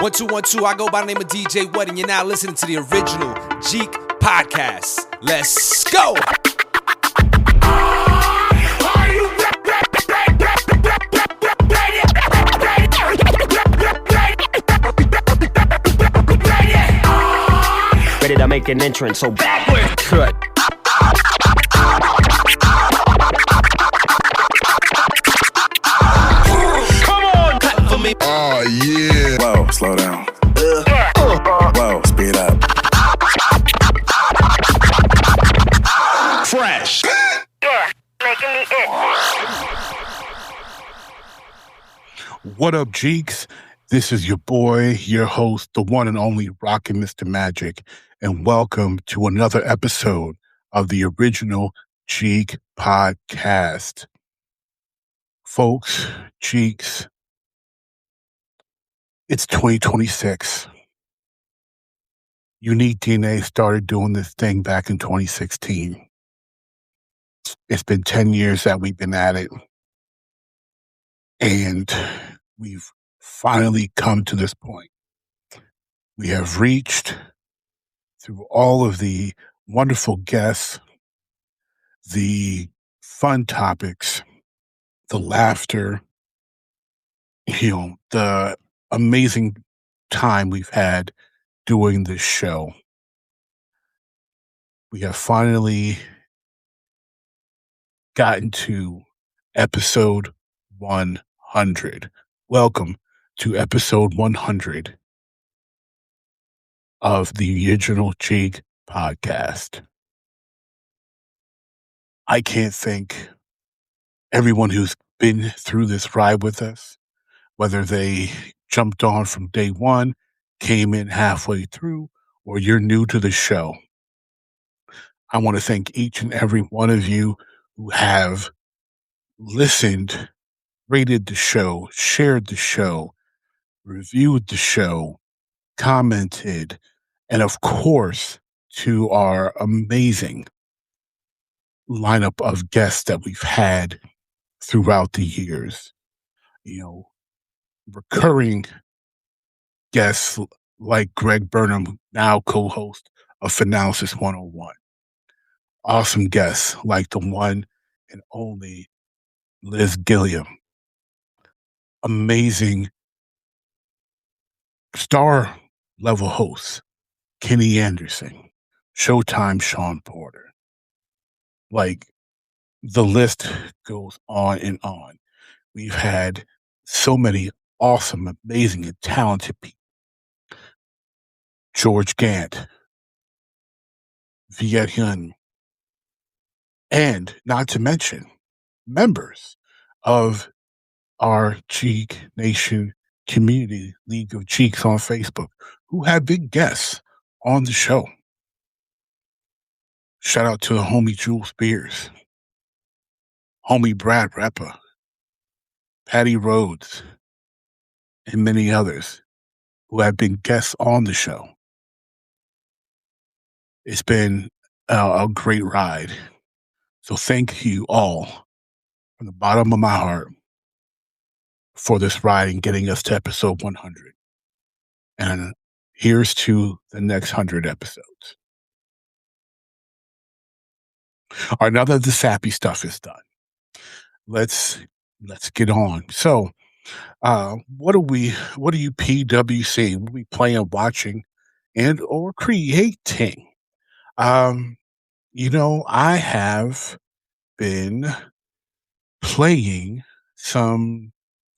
1 2 1 2. I go by the name of DJ What, and you're now listening to the original Jeek Podcast. Let's go. Ready to make an entrance, so backward cut. Come on, clap for me. Oh yeah. Whoa, slow down. Whoa, speed up. Fresh. Yeah, making me itch. What up, Jeeks? This is your boy, your host, the one and only RockinMrMagic, and welcome to another episode of the original Jeek Podcast. Folks, Jeeks, it's 2026. Unique DNA started doing this thing back in 2016. It's been 10 years that we've been at it, and we've finally come to this point. We have reached through all of the wonderful guests, the fun topics, the laughter, the amazing time we've had doing this show. We have finally gotten to episode 100. Welcome to episode 100 of the original Jeek Podcast. I can't thank everyone who's been through this ride with us, whether they jumped on from day one, came in halfway through, or you're new to the show. I want to thank each and every one of you who have listened, rated the show, shared the show, reviewed the show, commented, and of course, to our amazing lineup of guests that we've had throughout the years. Recurring guests like Greg Burnham, now co-host of Finalysis 101. Awesome guests like the one and only Liz Gilliam. Amazing star level hosts, Kenny Anderson, Showtime Sean Porter. Like, the list goes on and on. We've had so many awesome, amazing, and talented people. George Gant, Viet Huynh, and not to mention members of our Jeek Nation community, League of Jeeks on Facebook, who have been guests on the show. Shout out to the homie Jewel Spears, homie Brad Rappa, Patty Rhodes, and many others who have been guests on the show. It's been a great ride. So thank you all from the bottom of my heart for this ride and getting us to episode 100. And here's to the next 100 episodes. All right, now that the sappy stuff is done, let's get on. So, what are you PWC? What are we playing, watching, and or creating? I have been playing some.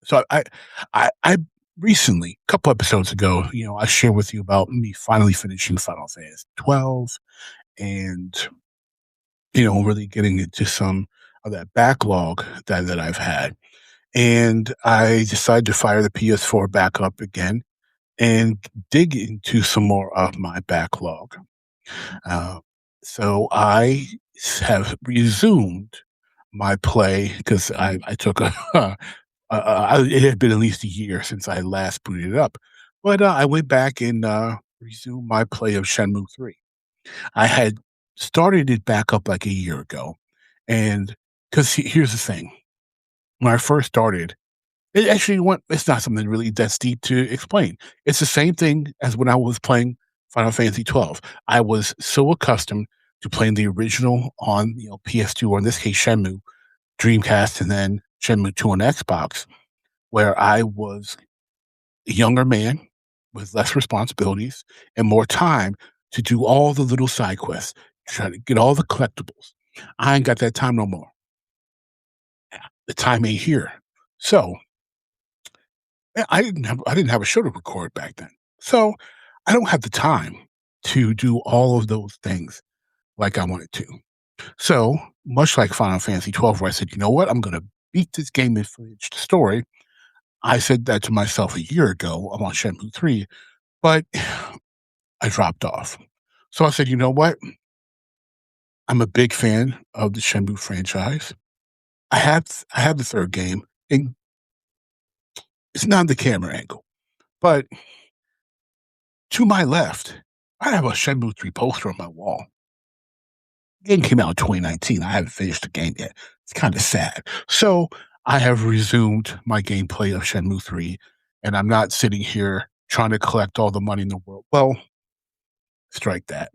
So I recently, a couple episodes ago, I shared with you about me finally finishing Final Fantasy 12 and, really getting into some of that backlog that I've had. And I decided to fire the PS4 back up again and dig into some more of my backlog. So I have resumed my play because I took it had been at least a year since I last booted it up. But I went back and resumed my play of Shenmue 3. I had started it back up like a year ago. And because here's the thing. When I first started, It actually went it's not something really that's deep to explain. It's the same thing as when I was playing Final Fantasy 12. I was so accustomed to playing the original on, PS2, or in this case, Shenmue, Dreamcast, and then Shenmue 2 on Xbox, where I was a younger man with less responsibilities and more time to do all the little side quests, try to get all the collectibles. I ain't got that time no more. The time ain't here. So I didn't have a show to record back then. So I don't have the time to do all of those things like I wanted to. So much like Final Fantasy 12, where I said, you know what, I'm going to beat this game and finish the story. I said that to myself a year ago. I'm on Shenmue 3, but I dropped off. So I said, you know what? I'm a big fan of the Shenmue franchise. I have the third game, and it's not the camera angle, but to my left, I have a Shenmue 3 poster on my wall. The game came out in 2019. I haven't finished the game yet. It's kind of sad. So I have resumed my gameplay of Shenmue 3, and I'm not sitting here trying to collect all the money in the world. Well, strike that.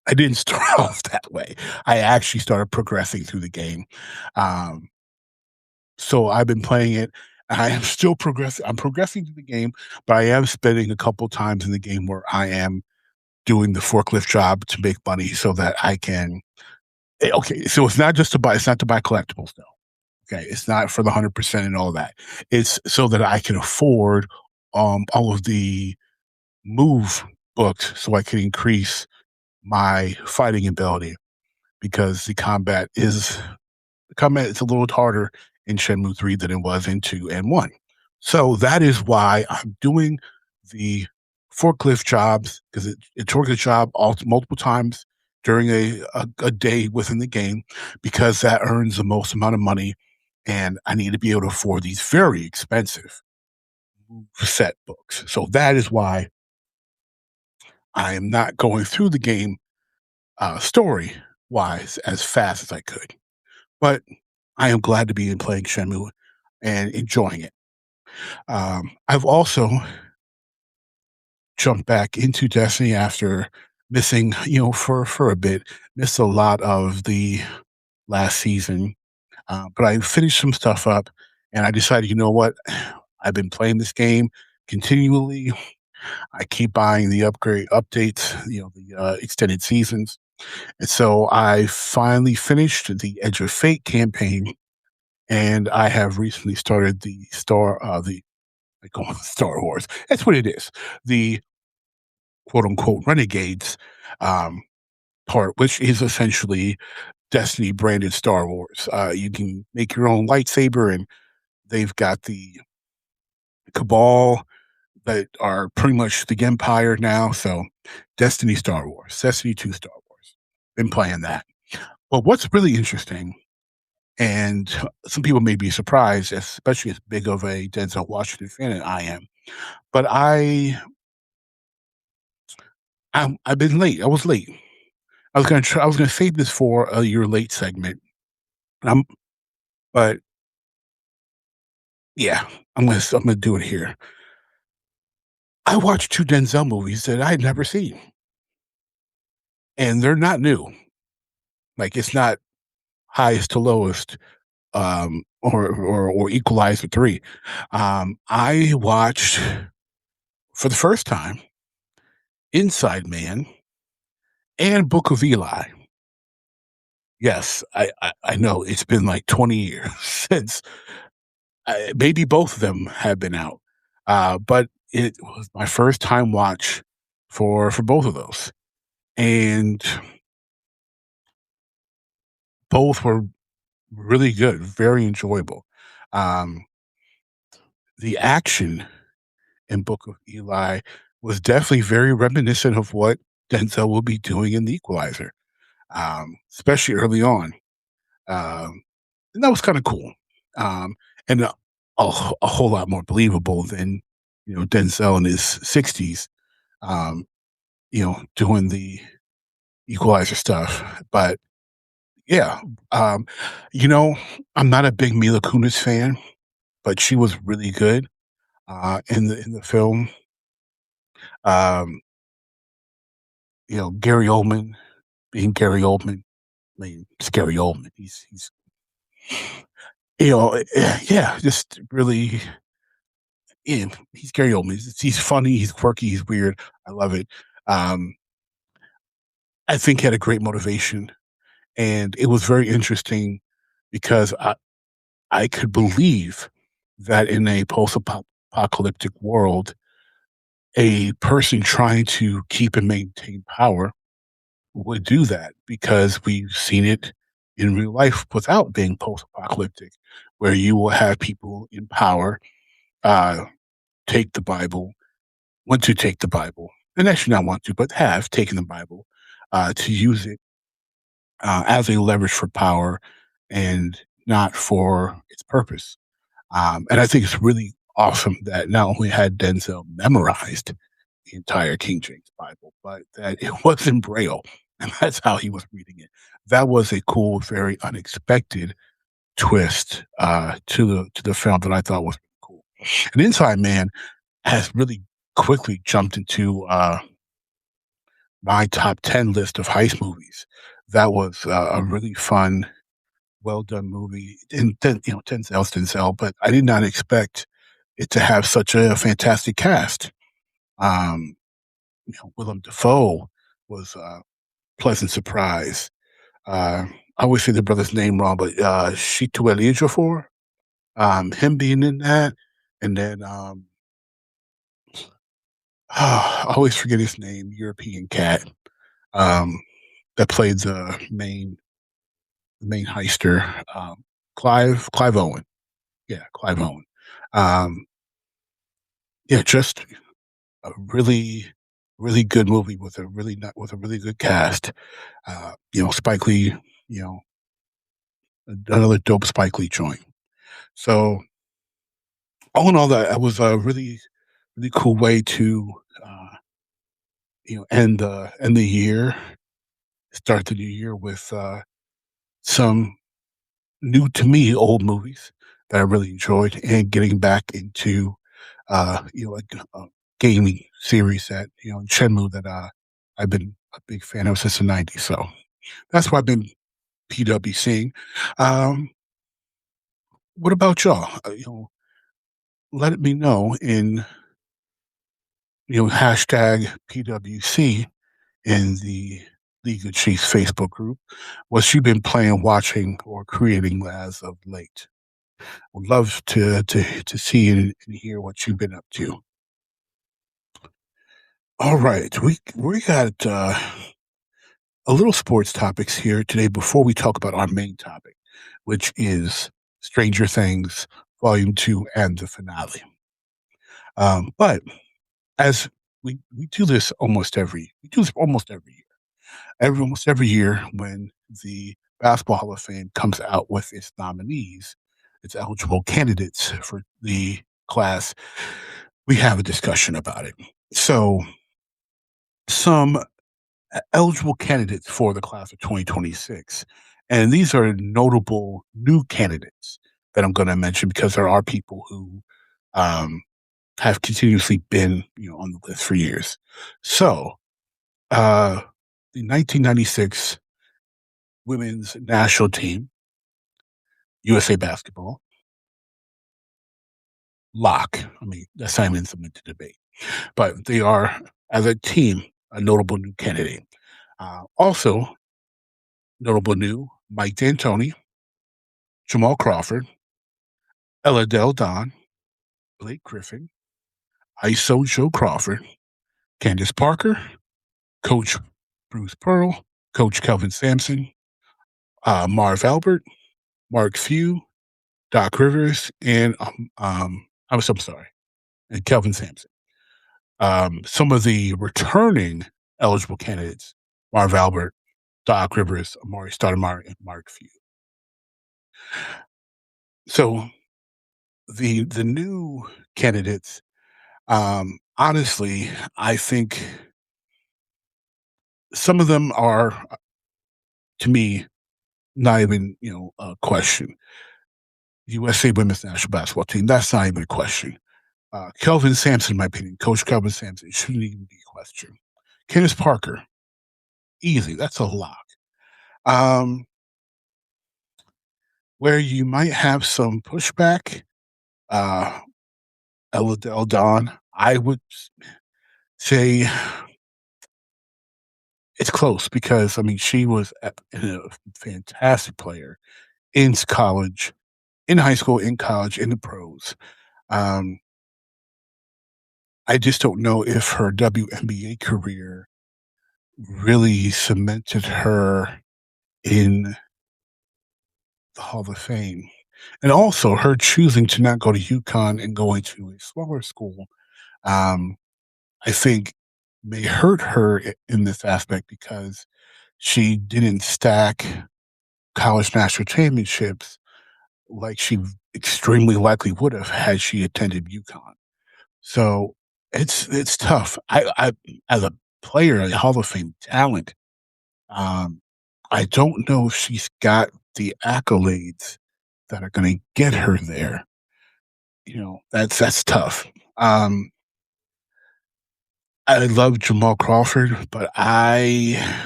I didn't start off that way. I actually started progressing through the game. Um, so I've been playing it. I am still progressing. I'm progressing through the game, but I am spending a couple times in the game where I am doing the forklift job to make money so that I can. Okay, so it's not just to buy. It's not to buy collectibles, though. Okay, it's not for the 100% and all that. It's so that I can afford all of the move books, so I can increase my fighting ability, because the combat is a little harder in Shenmue 3 than it was in 2 and 1. So that is why I'm doing the forklift jobs, because it's a forklift job multiple times during a day within the game, because that earns the most amount of money, and I need to be able to afford these very expensive set books. So that is why I am not going through the game story wise as fast as I could. But I am glad to be in playing Shenmue and enjoying it. I've also jumped back into Destiny after missing, for a bit, missed a lot of the last season. But I finished some stuff up, and I decided, you know what? I've been playing this game continually. I keep buying the updates, the extended seasons. And so I finally finished the Edge of Fate campaign, and I have recently started I call it Star Wars. That's what it is. The quote unquote Renegades part, which is essentially Destiny branded Star Wars. You can make your own lightsaber, and they've got the Cabal that are pretty much the Empire now. So Destiny Star Wars, Destiny 2 Star Wars. Been playing that. But what's really interesting, and some people may be surprised, especially as big of a Denzel Washington fan as I am, but I've been late. I was late. I was gonna save this for a You're Late segment. Um, but yeah, I'm gonna do it here. I watched 2 Denzel movies that I had never seen, and they're not new. Like, it's not highest to lowest, or Equalizer 3. I watched, for the first time, Inside Man and Book of Eli. Yes, I know it's been like 20 years since, maybe both of them have been out, but it was my first time watch for both of those, and both were really good, very enjoyable. Um, the action in Book of Eli was definitely very reminiscent of what Denzel will be doing in The Equalizer, especially early on. And that was kind of cool, and a whole lot more believable than Denzel in his 60s, um, doing the Equalizer stuff. But yeah, um, you know, I'm not a big Mila Kunis fan. but she was really good in the film. Um, Gary Oldman being Gary Oldman. I mean, it's Gary Oldman. He's yeah, just really. Yeah, he's Gary Oldman. He's funny. He's quirky. He's weird. I love it. Um, I think he had a great motivation, and it was very interesting because I could believe that in a post-apocalyptic world, a person trying to keep and maintain power would do that because we've seen it in real life without being post-apocalyptic, where you will have people in power take the Bible, want to take the Bible, and actually not want to, but have taken the Bible to use it as a leverage for power and not for its purpose. And I think it's really awesome that not only had Denzel memorized the entire King James Bible, but that it was in Braille, and that's how he was reading it. That was a cool, very unexpected twist to the film that I thought was cool. And Inside Man has really quickly jumped into my top 10 list of heist movies. That was a really fun, well done movie. And then, Denzel's Denzel, but I did not expect it to have such a fantastic cast. Willem Dafoe was a pleasant surprise. I always say the brother's name wrong, but Chiwetel Ejiofor, him being in that, and then I always forget his name, European cat, that played the main heister, Clive Owen. Yeah, Clive Owen. Yeah, just a really, really good movie with a really good cast. Spike Lee, you know, another dope Spike Lee joint. So all in all, that was a really, really cool way to, end the year, start the new year with some new to me old movies that I really enjoyed, and getting back into like a gaming series that Shenmue that I've been a big fan of since the '90s. So that's what I've been PWCing. What about y'all? Let me know in hashtag PWC in the League of Chiefs Facebook group. What you been playing, watching, or creating as of late? Would love to see and hear what you've been up to. All right, we got a little sports topics here today before we talk about our main topic, which is Stranger Things Volume 2 and the finale. But as we do this almost every year. Almost every year when the Basketball Hall of Fame comes out with its nominees, its eligible candidates for the class, we have a discussion about it. So some eligible candidates for the class of 2026. And these are notable new candidates that I'm going to mention because there are people who have continuously been on the list for years. So the 1996 women's national team, USA Basketball, lock. I mean, that's not even something to debate. But they are, as a team, a notable new candidate. Also, notable new, Mike D'Antoni, Jamal Crawford, Ella Del Don, Blake Griffin, ISO Joe Crawford, Candace Parker, Coach Bruce Pearl, Coach Kelvin Sampson, Marv Albert, Mark Few, Doc Rivers, and I'm sorry, and Kelvin Sampson. Some of the returning eligible candidates: Marv Albert, Doc Rivers, Amari Stoudemire, and Mark Few. So the new candidates, honestly, I think some of them are, to me, not even a question. USA women's national basketball team. That's not even a question. Kelvin Sampson, in my opinion, Coach Kelvin Sampson, shouldn't even be a question. Candace Parker, easy. That's a lock. Where you might have some pushback, Ella Del Don, I would say it's close because, I mean, she was a fantastic player in college, in high school, in college, in the pros. Um, I just don't know if her WNBA career really cemented her in the Hall of Fame. And also her choosing to not go to UConn and going to a smaller school, um, I think may hurt her in this aspect because she didn't stack college national championships like she extremely likely would have had she attended UConn. So it's tough. I as a player, a Hall of Fame talent, I don't know if she's got the accolades that are going to get her there. You know, that's tough. I love Jamal Crawford, but I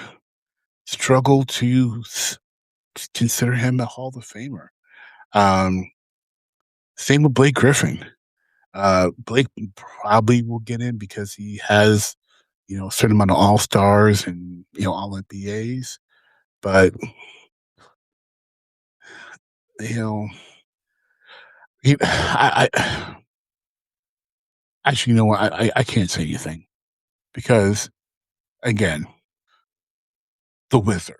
struggle to consider him a Hall of Famer. Um, Same with Blake Griffin. Blake probably will get in because he has, a certain amount of All Stars and All NBAs, but you know, I actually, what? I can't say anything because again, the Wizard.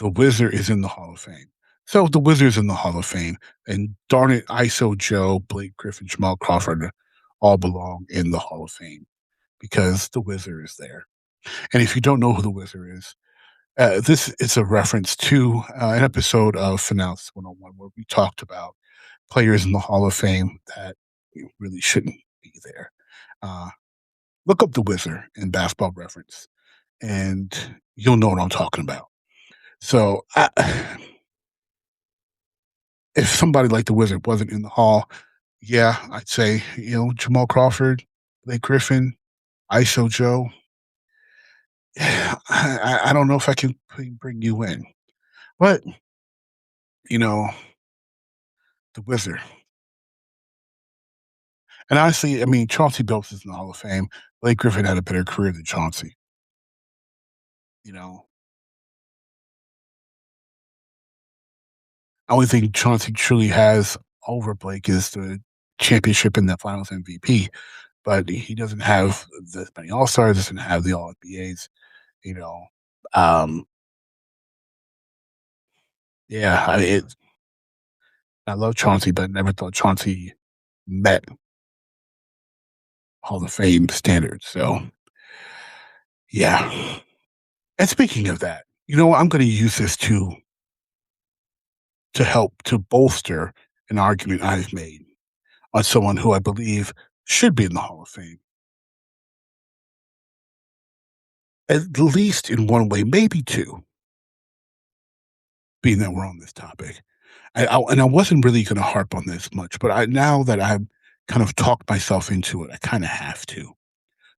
The Wizard is in the Hall of Fame. So if the Wizard's in the Hall of Fame, and darn it, ISO Joe, Blake Griffin, Jamal Crawford all belong in the Hall of Fame because the Wizard is there. And if you don't know who the Wizard is, this is a reference to an episode of Finance 101 where we talked about players in the Hall of Fame that really shouldn't be there. Look up the Wizard in Basketball Reference, and you'll know what I'm talking about. So, if somebody like the Wizard wasn't in the Hall, yeah, I'd say Jamal Crawford, Blake Griffin, ISO Joe. I don't know if I can bring you in, but the Wizard. And honestly, I mean, Chauncey Billups is in the Hall of Fame. Blake Griffin had a better career than Chauncey. Only thing Chauncey truly has over Blake is the championship and the Finals MVP, but he doesn't have the many All Stars, doesn't have the All NBAs. You know, um, yeah, I love Chauncey, but never thought Chauncey met Hall of Fame standards. So, yeah. And speaking of that, I'm going to use this to help to bolster an argument I've made on someone who I believe should be in the Hall of Fame. At least in one way, maybe two, being that we're on this topic. And I wasn't really going to harp on this much, but now that I've kind of talked myself into it, I kind of have to.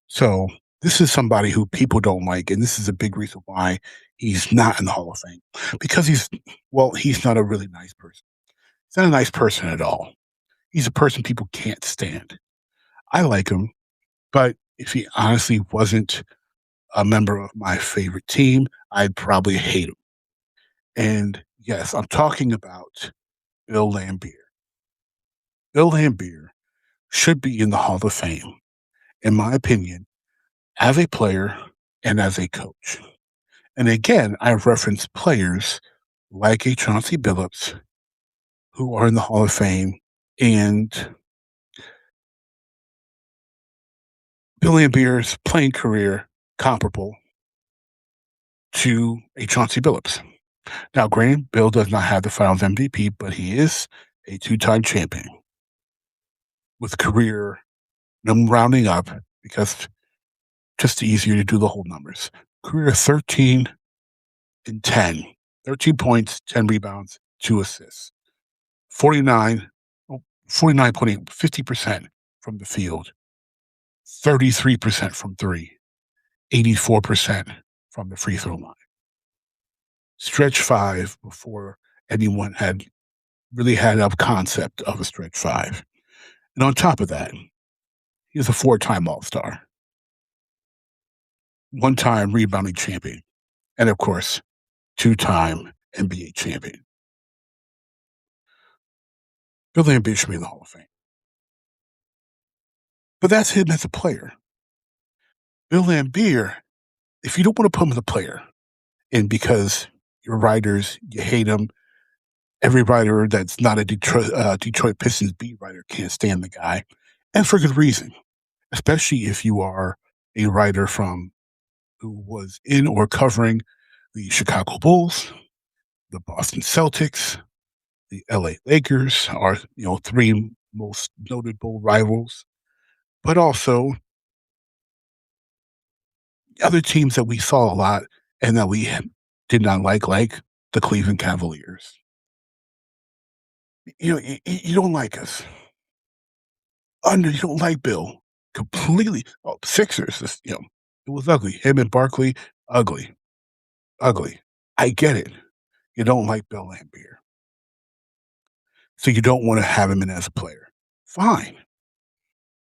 So this is somebody who people don't like, and this is a big reason why he's not in the Hall of Fame. Because he's not a really nice person. He's not a nice person at all. He's a person people can't stand. I like him, but if he honestly wasn't a member of my favorite team, I'd probably hate him. And yes, I'm talking about Bill Laimbeer. Bill Laimbeer should be in the Hall of Fame, in my opinion, as a player and as a coach. And again, I've referenced players like a Chauncey Billups who are in the Hall of Fame, and Bill Laimbeer's playing career comparable to a Chauncey Billups. Now, granted, Bill does not have the Finals MVP, but he is a two-time champion with career rounding up because just easier to do the whole numbers. Career 13 and 10. 13 points, 10 rebounds, 2 assists. 49, 49.8, 50% from the field, 33% from three, 84% from the free throw line. Stretch five before anyone had really had a concept of a stretch five. And on top of that, he was a 4-time All-Star, 1-time rebounding champion, and of course, 2-time NBA champion. Bill Laimbeer should be in the Hall of Fame. But that's him as a player. Bill Laimbeer, if you don't want to put him as a player, and because your writers, you hate him, every writer that's not a Detroit Pistons beat writer can't stand the guy, and for good reason, especially if you are a writer who was in or covering the Chicago Bulls, the Boston Celtics, the LA Lakers are, three most noted Bull rivals, but also other teams that we saw a lot and that we did not like the Cleveland Cavaliers. You don't like us. You don't like Bill completely. Oh, Sixers, it was ugly. Him and Barkley, ugly. I get it. You don't like Bill Laimbeer. So you don't want to have him in as a player. Fine.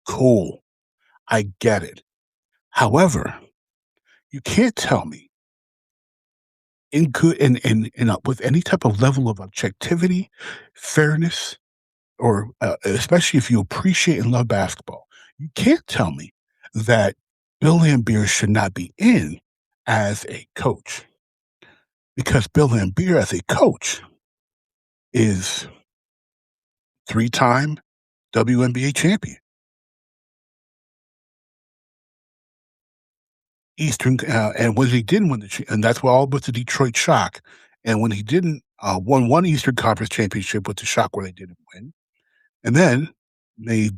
Cool. I get it. However, you can't tell me in good and with any type of level of objectivity, fairness, or especially if you appreciate and love basketball, you can't tell me that Bill Laimbeer should not be in as a coach. Because Bill Laimbeer as a coach is 3-time WNBA champion. Eastern, and when he didn't win and that's all with the Detroit Shock. And when he didn't, won one Eastern Conference championship with the Shock where they didn't win. And then they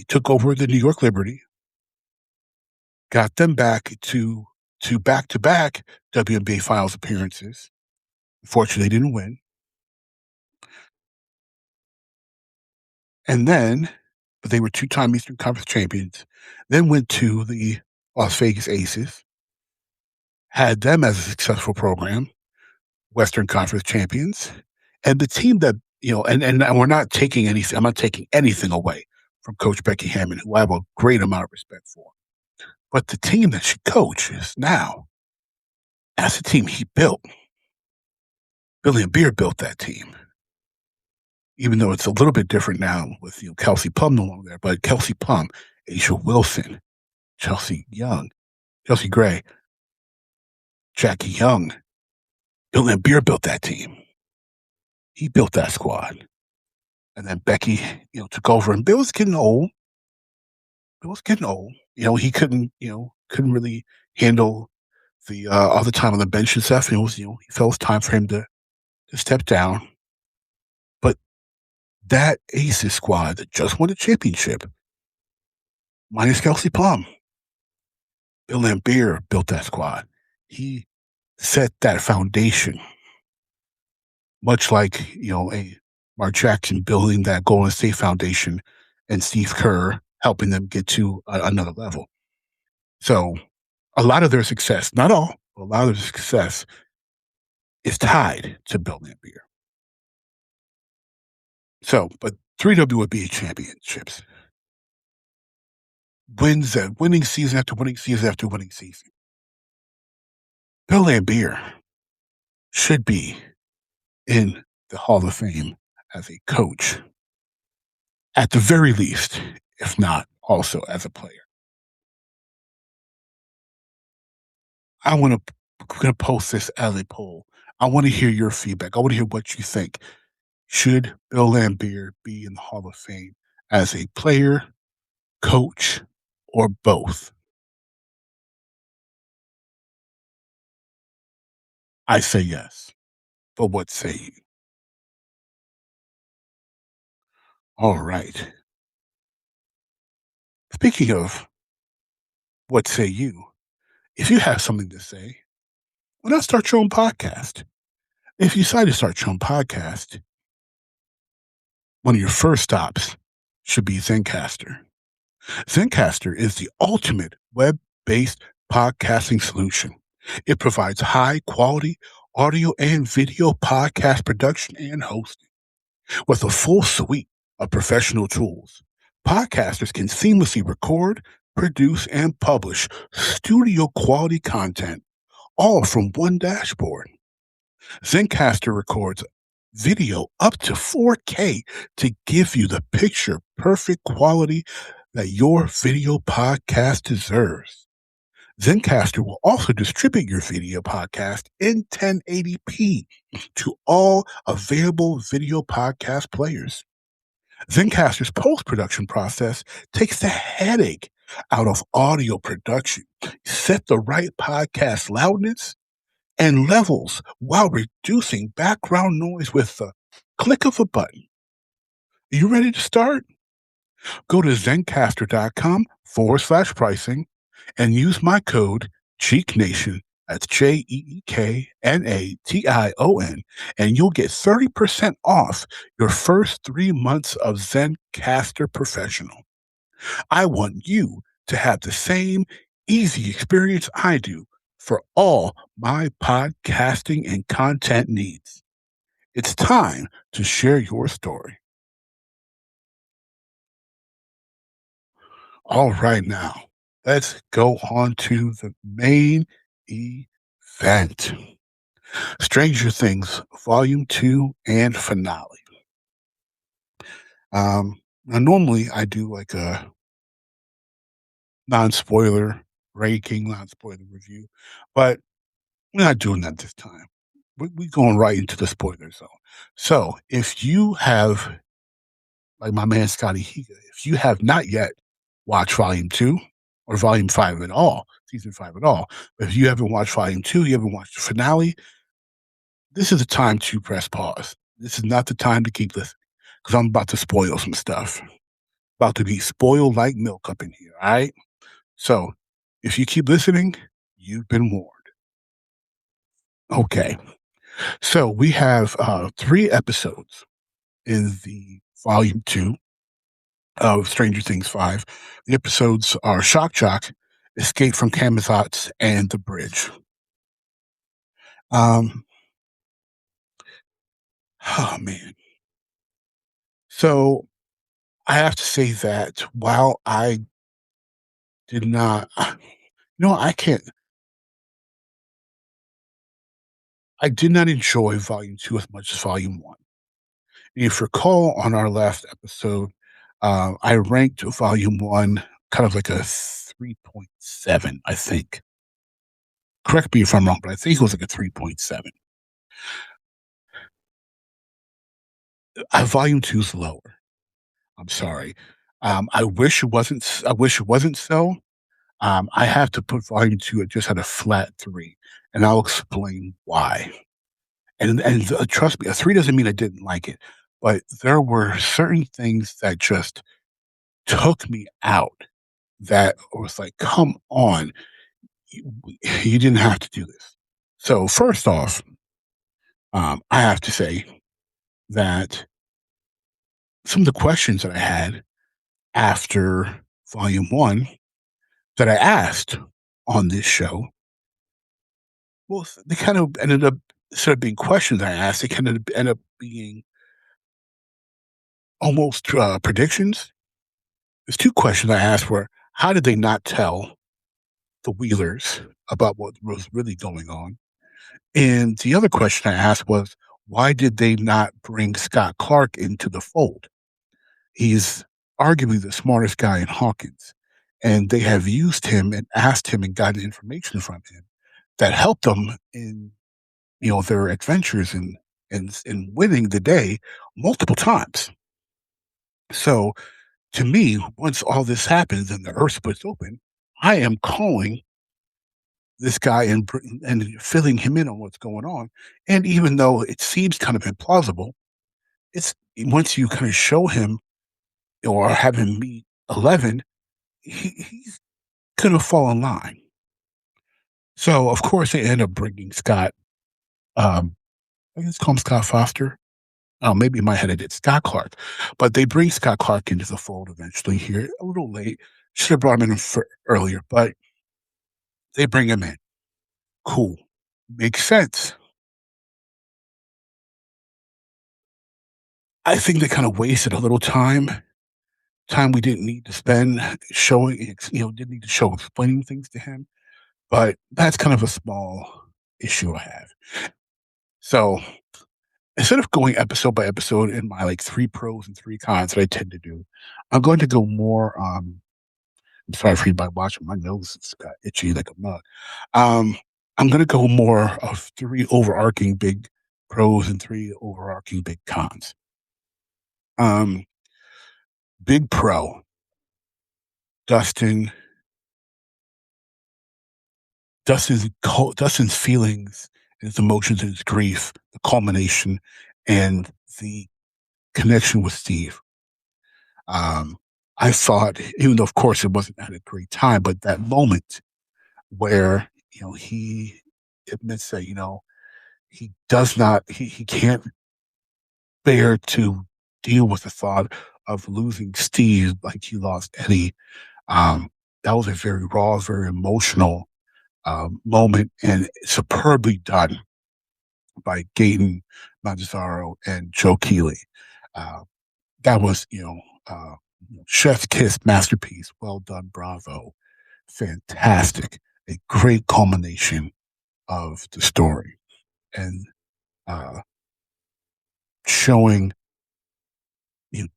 took over the New York Liberty, got them back to back-to-back WNBA Finals appearances. Unfortunately, they didn't win. And then, but they were 2-time Eastern Conference champions, then went to the Las Vegas Aces, had them as a successful program, Western Conference champions, and the team that, and we're not taking anything, I'm not taking anything away from Coach Becky Hammon, who I have a great amount of respect for. But the team that she coaches now, that's the team he built. Bill Laimbeer built that team. Even though it's a little bit different now with Kelsey Plum no longer there, but Kelsey Plum, Aisha Wilson, Chelsea Gray, Jackie Young. Bill Laimbeer built that team. He built that squad. And then Becky, took over. And Bill was getting old. He couldn't really handle the all the time on the bench and stuff. He felt it was time for him to step down. But that Aces squad that just won the championship, minus Kelsey Plum, Bill Laimbeer built that squad. He set that foundation, much like, a Mark Jackson building that Golden State foundation and Steve Kerr helping them get to another level. So a lot of their success, not all, but a lot of their success is tied to Bill Laimbeer. So, but 3 WNBA championships, winning season after winning season after winning season. Bill Laimbeer should be in the Hall of Fame as a coach, at the very least, if not also as a player. I'm going to post this as a poll. I want to hear your feedback. I want to hear what you think. Should Bill Laimbeer be in the Hall of Fame as a player, coach, or both? I say yes. But what say you? All right. Speaking of what say you, if you have something to say, why not start your own podcast? If you decide to start your own podcast, one of your first stops should be Zencastr. Zencastr is the ultimate web-based podcasting solution. It provides high-quality audio and video podcast production and hosting. With a full suite of professional tools, podcasters can seamlessly record, produce, and publish studio-quality content, all from one dashboard. Zencastr records video up to 4K to give you the picture-perfect quality that your video podcast deserves. Zencastr will also distribute your video podcast in 1080p to all available video podcast players. Zencastr's post-production process takes the headache out of audio production. Set the right podcast loudness and levels while reducing background noise with the click of a button. Are you ready to start? Go to zencastr.com/pricing and use my code Jeek Nation, that's JeekNation, and you'll get 30% off your first 3 months of Zencastr Professional. I want you to have the same easy experience I do for all my podcasting and content needs. It's time to share your story. All right, now, let's go on to the main event. Stranger Things, Volume 2 and Finale. Now, normally I do like a non-spoiler ranking, non-spoiler review, but we're not doing that this time. We're going right into the spoiler zone. So if you have, like my man Scotty Higa, if you have not yet watched Volume 2 or Volume 5 at all, Season 5 at all, but if you haven't watched Volume 2, you haven't watched the finale, this is the time to press pause. This is not the time to keep listening because I'm about to spoil some stuff. About to be spoiled like milk up in here, all right? So if you keep listening, you've been warned. Okay. So we have 3 episodes in the Volume 2 of Stranger Things 5. The episodes are Shock Jock, Escape from Camazotz, and The Bridge. Oh, man. So I have to say that while I did not, I did not enjoy Volume 2 as much as Volume 1. And if you recall on our last episode, I ranked Volume 1 kind of like a 3.7, I think. Correct me if I'm wrong, but I think it was like a 3.7. Volume 2 is lower. I'm sorry. I wish it wasn't so. I have to put Volume 2 at a flat 3, and I'll explain why. And trust me, a 3 doesn't mean I didn't like it, but there were certain things that just took me out that was like, come on, you didn't have to do this. So first off, I have to say that some of the questions that I had after Volume 1 that I asked on this show, well, they kind of ended up, instead of being questions I asked, they kind of ended up being almost predictions. There's 2 questions I asked were, how did they not tell the Wheelers about what was really going on? And the other question I asked was, why did they not bring Scott Clark into the fold? He's arguably the smartest guy in Hawkins, and they have used him and asked him and gotten information from him that helped them in, their adventures in winning the day multiple times. So to me, once all this happens and the earth splits open, I am calling this guy and filling him in on what's going on. And even though it seems kind of implausible, it's once you kind of show him or have him meet 11, he's going to fall in line. So, of course, they end up bringing Scott, I guess call him Scott Foster. maybe in my head I did Scott Clark, but they bring Scott Clark into the fold eventually here, a little late. Should have brought him in earlier, but they bring him in. Cool. Makes sense. I think they kind of wasted a little time we didn't need to spend showing, didn't need to show explaining things to him. But that's kind of a small issue I have. So instead of going episode by episode in my like 3 pros and 3 cons that I tend to do, I'm going to go more. I'm sorry for you by watching. My nose has got itchy like a mug. I'm going to go more of 3 overarching big pros and 3 overarching big cons. Big pro, Dustin's feelings, his emotions, and his grief, the culmination, and the connection with Steve. I thought, even though of course it wasn't at a great time, but that moment where he admits that he does not, he can't bear to deal with the thought of losing Steve like he lost Eddie. That was a very raw, very emotional moment, and superbly done by Gaten Mazzaro and Joe Keeley. That was, chef's kiss, masterpiece. Well done, bravo, fantastic, a great culmination of the story, and showing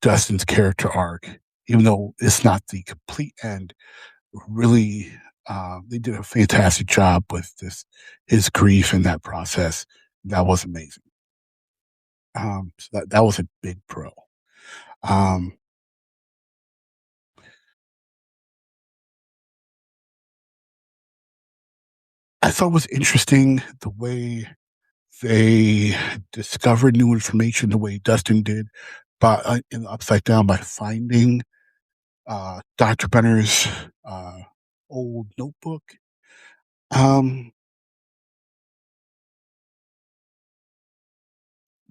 Dustin's character arc, even though it's not the complete end. Really, they did a fantastic job with his grief in that process. That was amazing. So that was a big pro. I thought it was interesting the way they discovered new information, the way Dustin did, but in the Upside Down, by finding Dr. Benner's old notebook.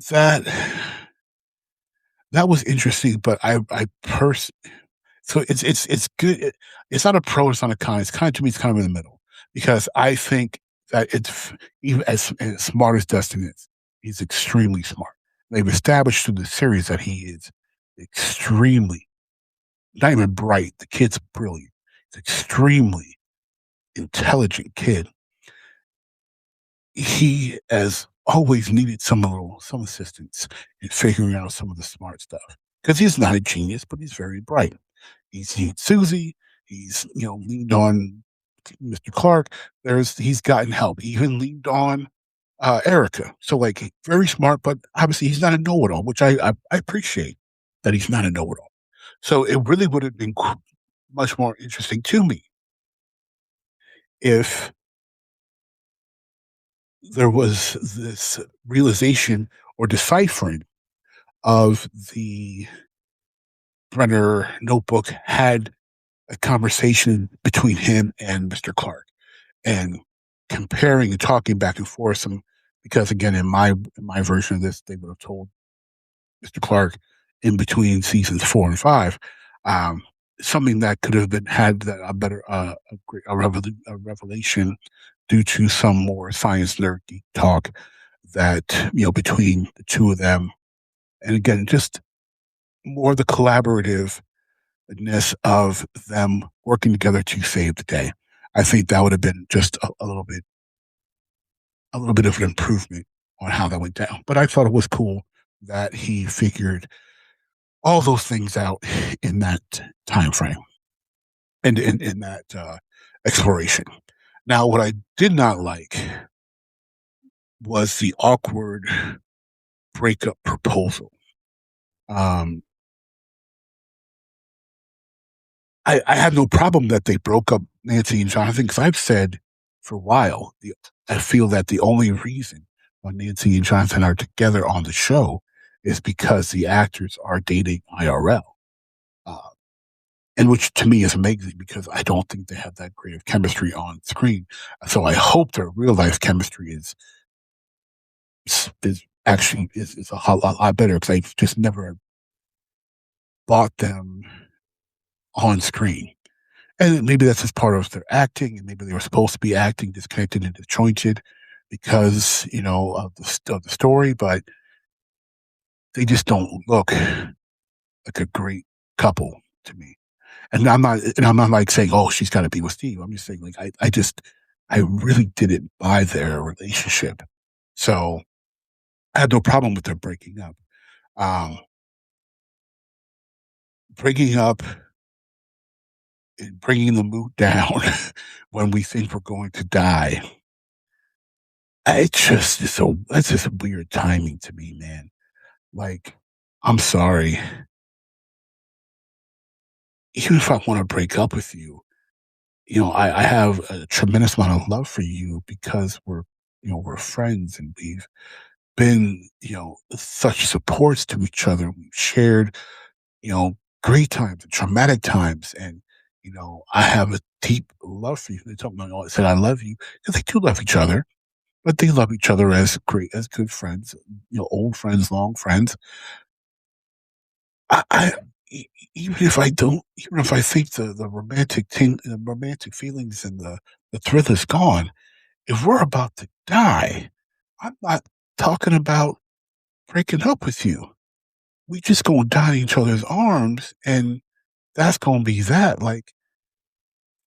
That was interesting, but so it's good. It's not a pro, it's not a con. It's kind of, to me, it's kind of in the middle, because I think that it's, even as smart as Dustin is, he's extremely smart. They've established through the series that he is extremely, not even bright. The kid's brilliant. He's extremely intelligent kid. He has always needed some assistance in figuring out some of the smart stuff, because he's not a genius, but he's very bright. He's seen Susie. He's leaned on Mr. Clark. He's gotten help. He even leaned on Erica. So like, very smart, but obviously he's not a know-it-all, which I appreciate that he's not a know-it-all. So it really would have been much more interesting to me if there was this realization or deciphering of the Brenner notebook, had a conversation between him and Mr. Clark, and comparing and talking back and forth. Because again, in my version of this, they would have told Mr. Clark in between seasons 4 and 5, something that could have had a better a revelation due to some more science nerd geek talk that between the two of them, and again, just more the collaborativeness of them working together to save the day. I think that would have been just a little bit of an improvement on how that went down. But I thought it was cool that he figured all those things out in that time frame and in that exploration. Now, what I did not like was the awkward breakup proposal. I have no problem that they broke up Nancy and Jonathan, because I've said for a while, I feel that the only reason why Nancy and Jonathan are together on the show is because the actors are dating IRL. And which to me is amazing, because I don't think they have that great of chemistry on screen. So I hope their real life chemistry is actually is a lot better because I just never bought them on screen. And maybe that's just part of their acting, and maybe they were supposed to be acting disconnected and disjointed because, of the story, but they just don't look like a great couple to me. And I'm not like saying, oh, she's got to be with Steve. I'm just saying, like, I really didn't buy their relationship. So I had no problem with them breaking up. Breaking up and bringing the mood down when we think we're going to die. That's just weird timing to me, man. Like, I'm sorry. Even if I want to break up with you, I have a tremendous amount of love for you because we're friends and we've been, such supports to each other. We've shared, great times and traumatic times. And, I have a deep love for you. They told me, said, I love you because they do love each other, but they love each other as good friends, old friends, long friends. Even if I think the romantic feelings and the thrill is gone, if we're about to die, I'm not talking about breaking up with you. We just gonna die in each other's arms, and that's gonna be that. Like,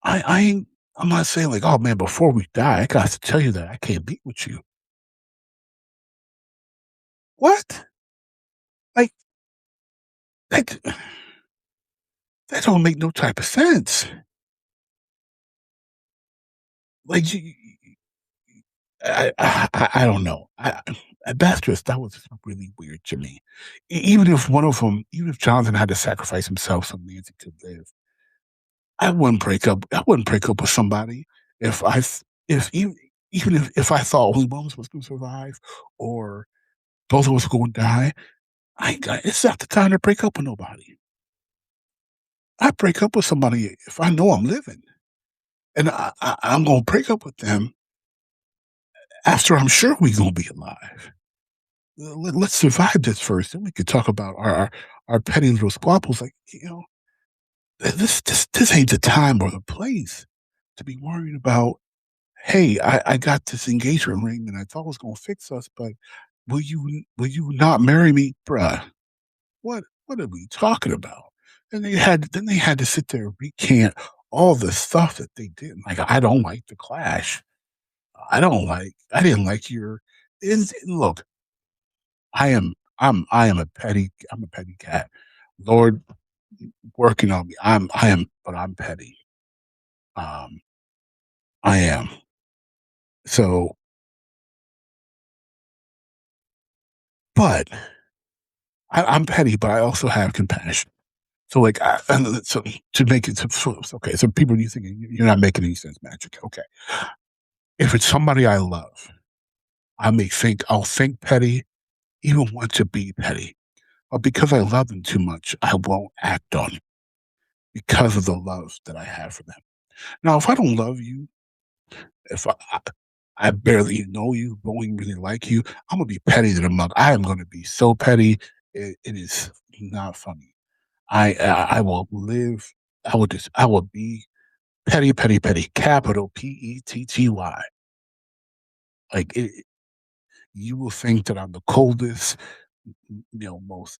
I'm not saying like, oh man, before we die, I got to tell you that I can't be with you. What? Like, that that don't make no type of sense. Like, I don't know. That was just really weird to me. Even if Jonathan had to sacrifice himself so Nancy could live, I wouldn't break up. I wouldn't break up with somebody if I th- if even if I thought only one of us was going to survive or both of us were going to die. It's not the time to break up with nobody. I break up with somebody if I know I'm living, and I'm going to break up with them after I'm sure we're going to be alive. Let's survive this first, then we could talk about our petty little squabbles. Like, this ain't the time or the place to be worried about. Hey, I got this engagement ring and I thought it was gonna fix us, but will you not marry me, bruh? What are we talking about? And they had to sit there and recant all the stuff that they did. Like, I don't like the clash. I didn't like your. Look, I am I'm a petty cat. Lord, working on me. But I'm petty. Um, I am. So, but I'm petty, but I also have compassion. So, like, so to make it okay. So, people, you think you're not making any sense, Magic? Okay, if it's somebody I love, I'll think petty, even want to be petty, but because I love them too much, I won't act on it because of the love that I have for them. Now, if I don't love you, if I barely know you, don't even really like you, I'm gonna be petty to the mug. I am gonna be so petty, it is not funny. I will live. I will be petty, petty, petty. Capital Petty. Like, you will think that I'm the coldest, most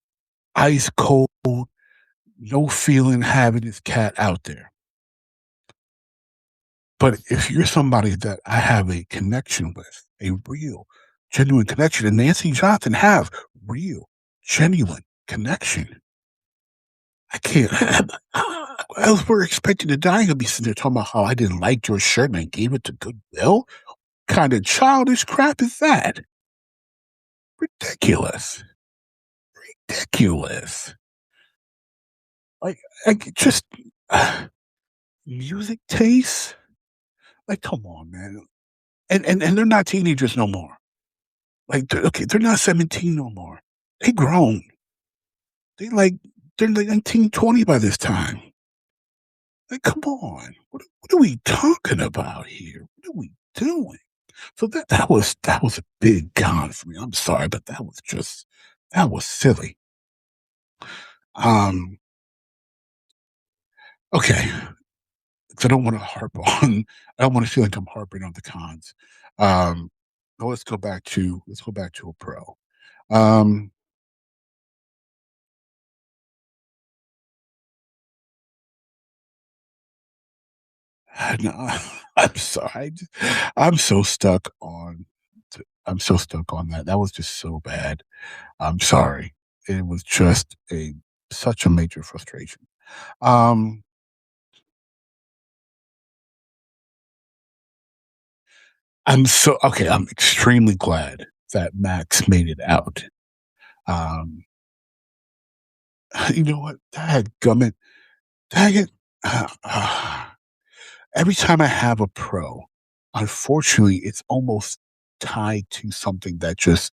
ice cold, no feeling having this cat out there. But if you're somebody that I have a connection with, a real, genuine connection, and Nancy and Jonathan have real, genuine connection, I can't. As we're expecting to die, I'll be sitting there talking about how I didn't like your shirt and I gave it to Goodwill. What kind of childish crap is that? Ridiculous. Ridiculous. Like, just music taste. Like, come on, man. And they're not teenagers no more. Like, they're not 17 no more. They grown. They're like 19, 20 by this time. Like, come on. What are we talking about here? What are we doing? So that was a big con for me. I'm sorry, but that was silly. Okay. So I don't want to harp on. I don't want to feel like I'm harping on the cons. Um, but let's go back to a pro. Um, no, I'm sorry. I'm so stuck on. I'm so stuck on that. That was just so bad. I'm sorry. It was just such a major frustration. Um, I'm so okay. I'm extremely glad that Max made it out. Um, you know what? Dadgummit. Dang it. Every time I have a pro, unfortunately, it's almost tied to something that just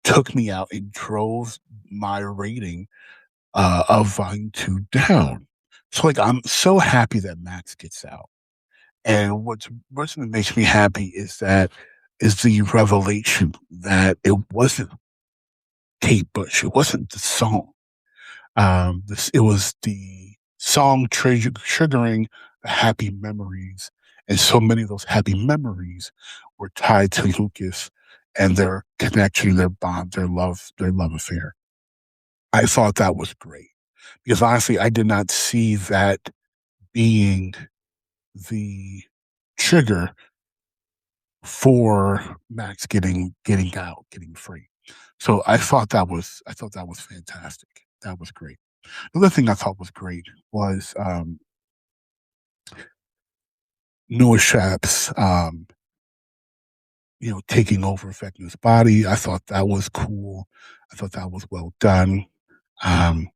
took me out and drove my rating of Volume 2 down. So, like, I'm so happy that Max gets out. And what's makes me happy is the revelation that it wasn't Kate Bush. It wasn't the song. It was the song triggering the happy memories, and so many of those happy memories were tied to Lucas and their connection, their bond, their love affair. I thought that was great because honestly, I did not see that being the trigger for Max getting out, getting free. So I thought that was fantastic. That was great. The other thing I thought was great was Noah Shap's taking over Vecna's body. I thought that was cool. I thought that was well done. Um,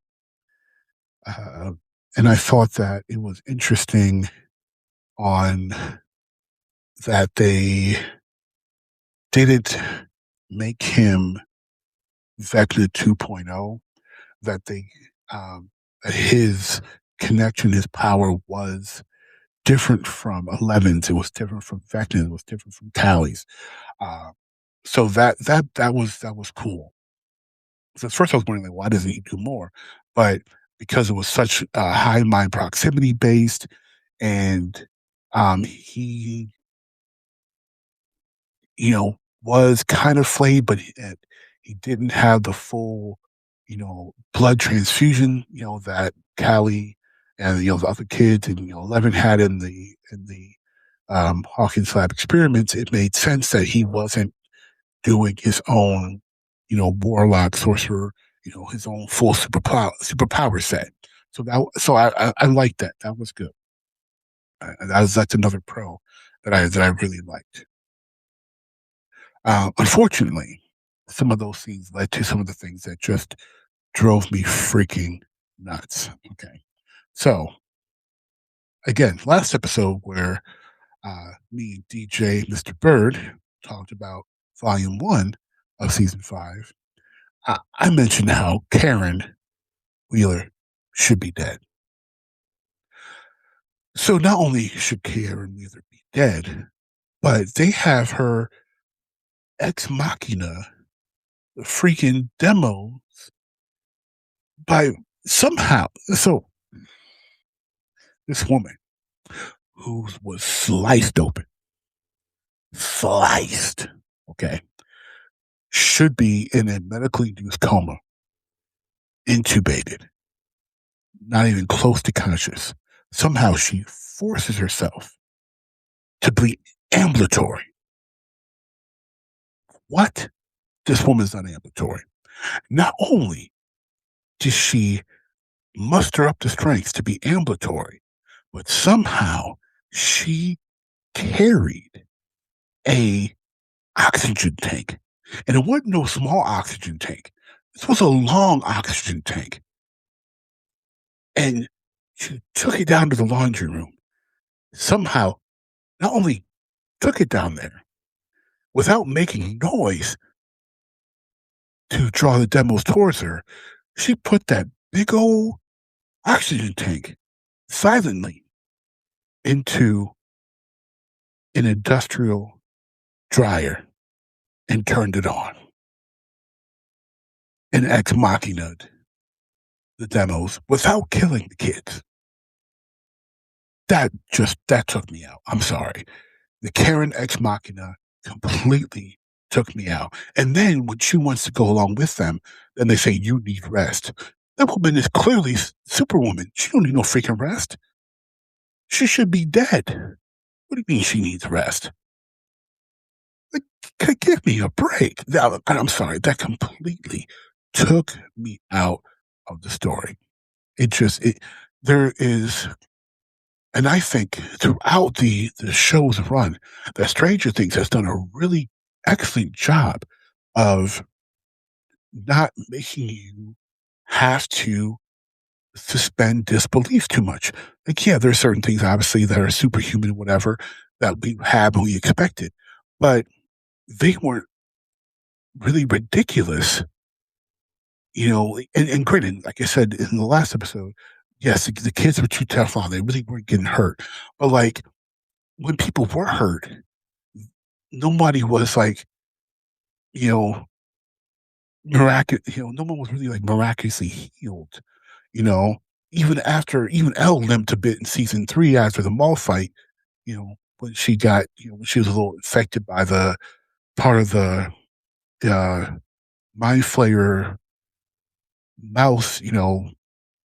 uh, and I thought that it was interesting on that they didn't make him Vecna 2.0, that that his connection, his power was different from 11's. It was different from Vecna. It was different from Tally's. Uh, so that was cool. So at first I was wondering, like, why doesn't he do more? But because it was such high mind proximity based, and he was kind of flayed, but he didn't have the full, blood transfusion, that Callie and the other kids and 11 had in the Hawkins lab experiments. It made sense that he wasn't doing his own, warlock sorcerer, his own full superpower set. So I liked that. That was good. That's another pro that I really liked. Unfortunately, some of those scenes led to some of the things that just drove me freaking nuts. Okay. So, again, last episode where me and DJ Mr. Bird talked about volume 1 of season 5, I mentioned how Karen Wheeler should be dead. So, not only should Karen Wheeler be dead, but they have her ex machina freaking demo by somehow. So this woman who was sliced, okay, should be in a medically induced coma, intubated, not even close to conscious. Somehow she forces herself to be ambulatory. What? This woman's not ambulatory. Not only did she muster up the strength to be ambulatory, but somehow she carried a oxygen tank. And it wasn't no small oxygen tank. This was a long oxygen tank. And she took it down to the laundry room. Somehow, not only took it down there without making noise to draw the demos towards her, she put that big old oxygen tank silently into an industrial dryer and turned it on and ex machina'd the demos without killing the kids. That took me out. I'm sorry. The Karen ex machina completely took me out. And then when she wants to go along with them, then they say, you need rest. That woman is clearly Superwoman. She don't need no freaking rest. She should be dead. What do you mean she needs rest? Like, give me a break. I'm sorry. That completely took me out of the story. There is, and I think throughout the show's run, that Stranger Things has done a really excellent job of not making you have to suspend disbelief too much. Like, yeah, there are certain things, obviously, that are superhuman, whatever, that we have and we expected. But they weren't really ridiculous, and granted, like I said in the last episode, yes, the kids were too Teflon. They really weren't getting hurt. But, like, when people were hurt, nobody was, like, miraculous, no one was really, like, miraculously healed, even Elle limped a bit in season 3 after the mall fight, when she got, when she was a little infected by the part of the Mind Flayer mouse,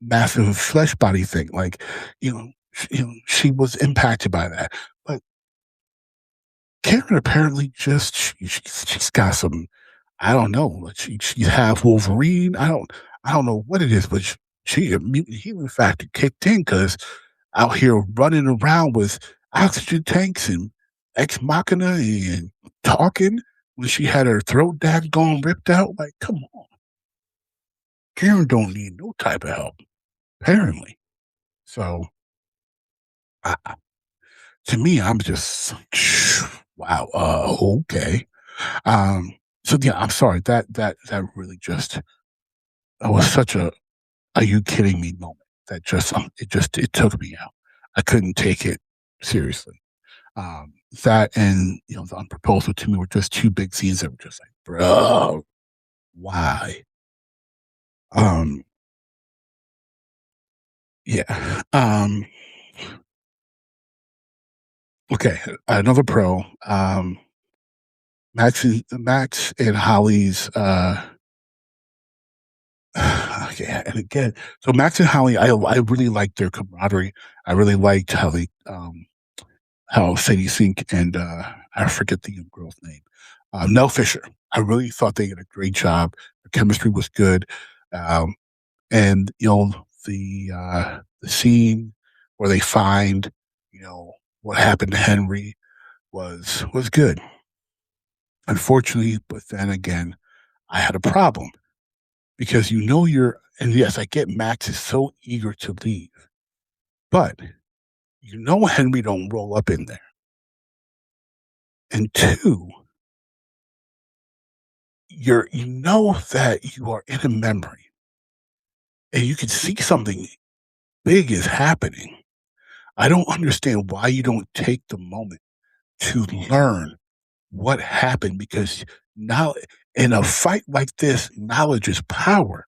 massive flesh body thing. Like, she was impacted by that. But Karen apparently she's got some, I don't know. She's half Wolverine. I don't know what it is, but she a mutant healing factor kicked in because out here running around with oxygen tanks and ex machina and talking when she had her throat gone ripped out. Like, come on. Karen don't need no type of help, apparently. So, to me, I'm just, wow, okay. So yeah, I'm sorry. That really just, that was such a, are you kidding me moment. That just, it took me out. I couldn't take it seriously. That and, the Unproposal to me were just two big scenes that were just like, bro, why? Yeah. Okay. Another pro. Max and Holly's. Yeah, and again, so Max and Holly, I really liked their camaraderie. I really liked how Sadie Sink and I forget the young girl's name, Nell Fisher. I really thought they did a great job. The chemistry was good, and the scene where they find what happened to Henry was good. Unfortunately, but then again, I had a problem because and yes, I get Max is so eager to leave, but Henry don't roll up in there. And two, that you are in a memory and you can see something big is happening. I don't understand why you don't take the moment to learn what happened, because now in a fight like this, knowledge is power.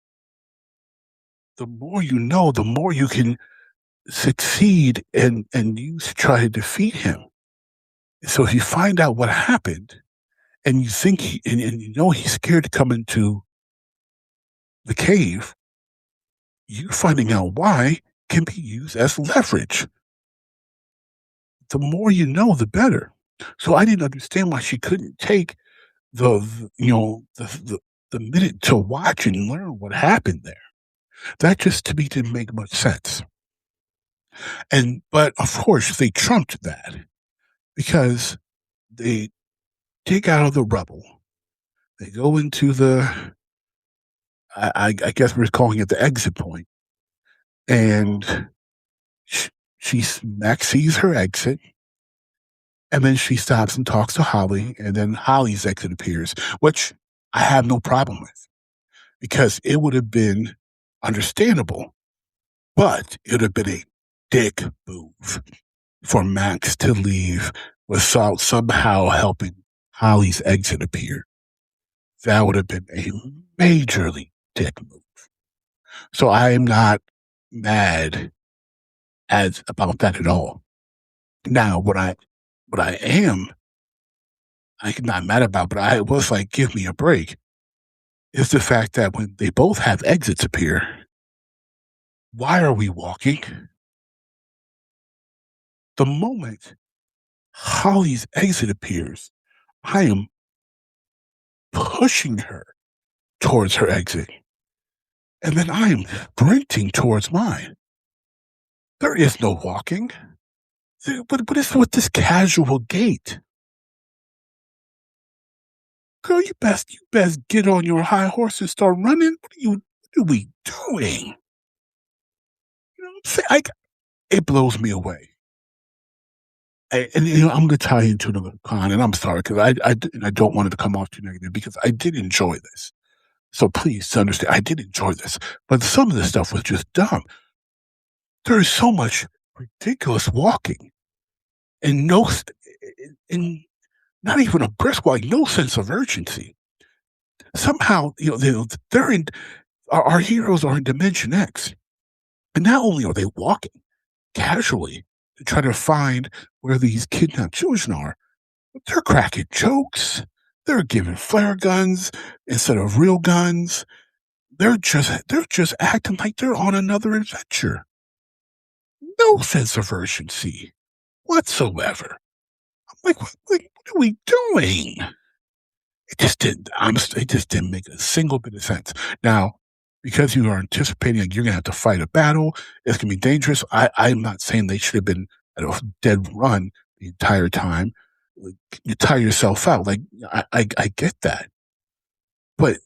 The more you know, the more you can succeed and use to try to defeat him. So if you find out what happened and you think he's scared to come into the cave, you finding out why can be used as leverage. The more you know, the better. So I didn't understand why she couldn't take the minute to watch and learn what happened there. That just to me didn't make much sense. But of course they trumped that because they dig out of the rubble. They go into I guess we're calling it the exit point, and Max sees her exit, and then she stops and talks to Holly, and then Holly's exit appears, which I have no problem with because it would have been understandable, but it would have been a dick move for Max to leave without somehow helping Holly's exit appeared, that would have been a majorly dick move. So I am not mad about that at all. Now, what I am, I'm not mad about, but I was like, give me a break, is the fact that when they both have exits appear, why are we walking? The moment Holly's exit appears, I am pushing her towards her exit. And then I am sprinting towards mine. There is no walking. What is with this casual gait? Girl, you best get on your high horse and start running. What are we doing? You know what I'm saying? It blows me away. And I'm going to tie into another con, and I'm sorry because I don't want it to come off too negative because I did enjoy this. So please understand, I did enjoy this, but some of the stuff was just dumb. There is so much ridiculous walking, and not even a brisk walk, no sense of urgency. Somehow, they're in. Our heroes are in Dimension X, and not only are they walking casually to try to find where these kidnapped children are, but they're cracking jokes. They're giving flare guns instead of real guns. They're just acting like they're on another adventure. No sense of urgency whatsoever. I'm like, what are we doing? It just didn't make a single bit of sense. Now, because you are anticipating like you're gonna have to fight a battle, it's gonna be dangerous. I'm not saying they should have been at a dead run the entire time. Like, you tire yourself out. Like I get that, but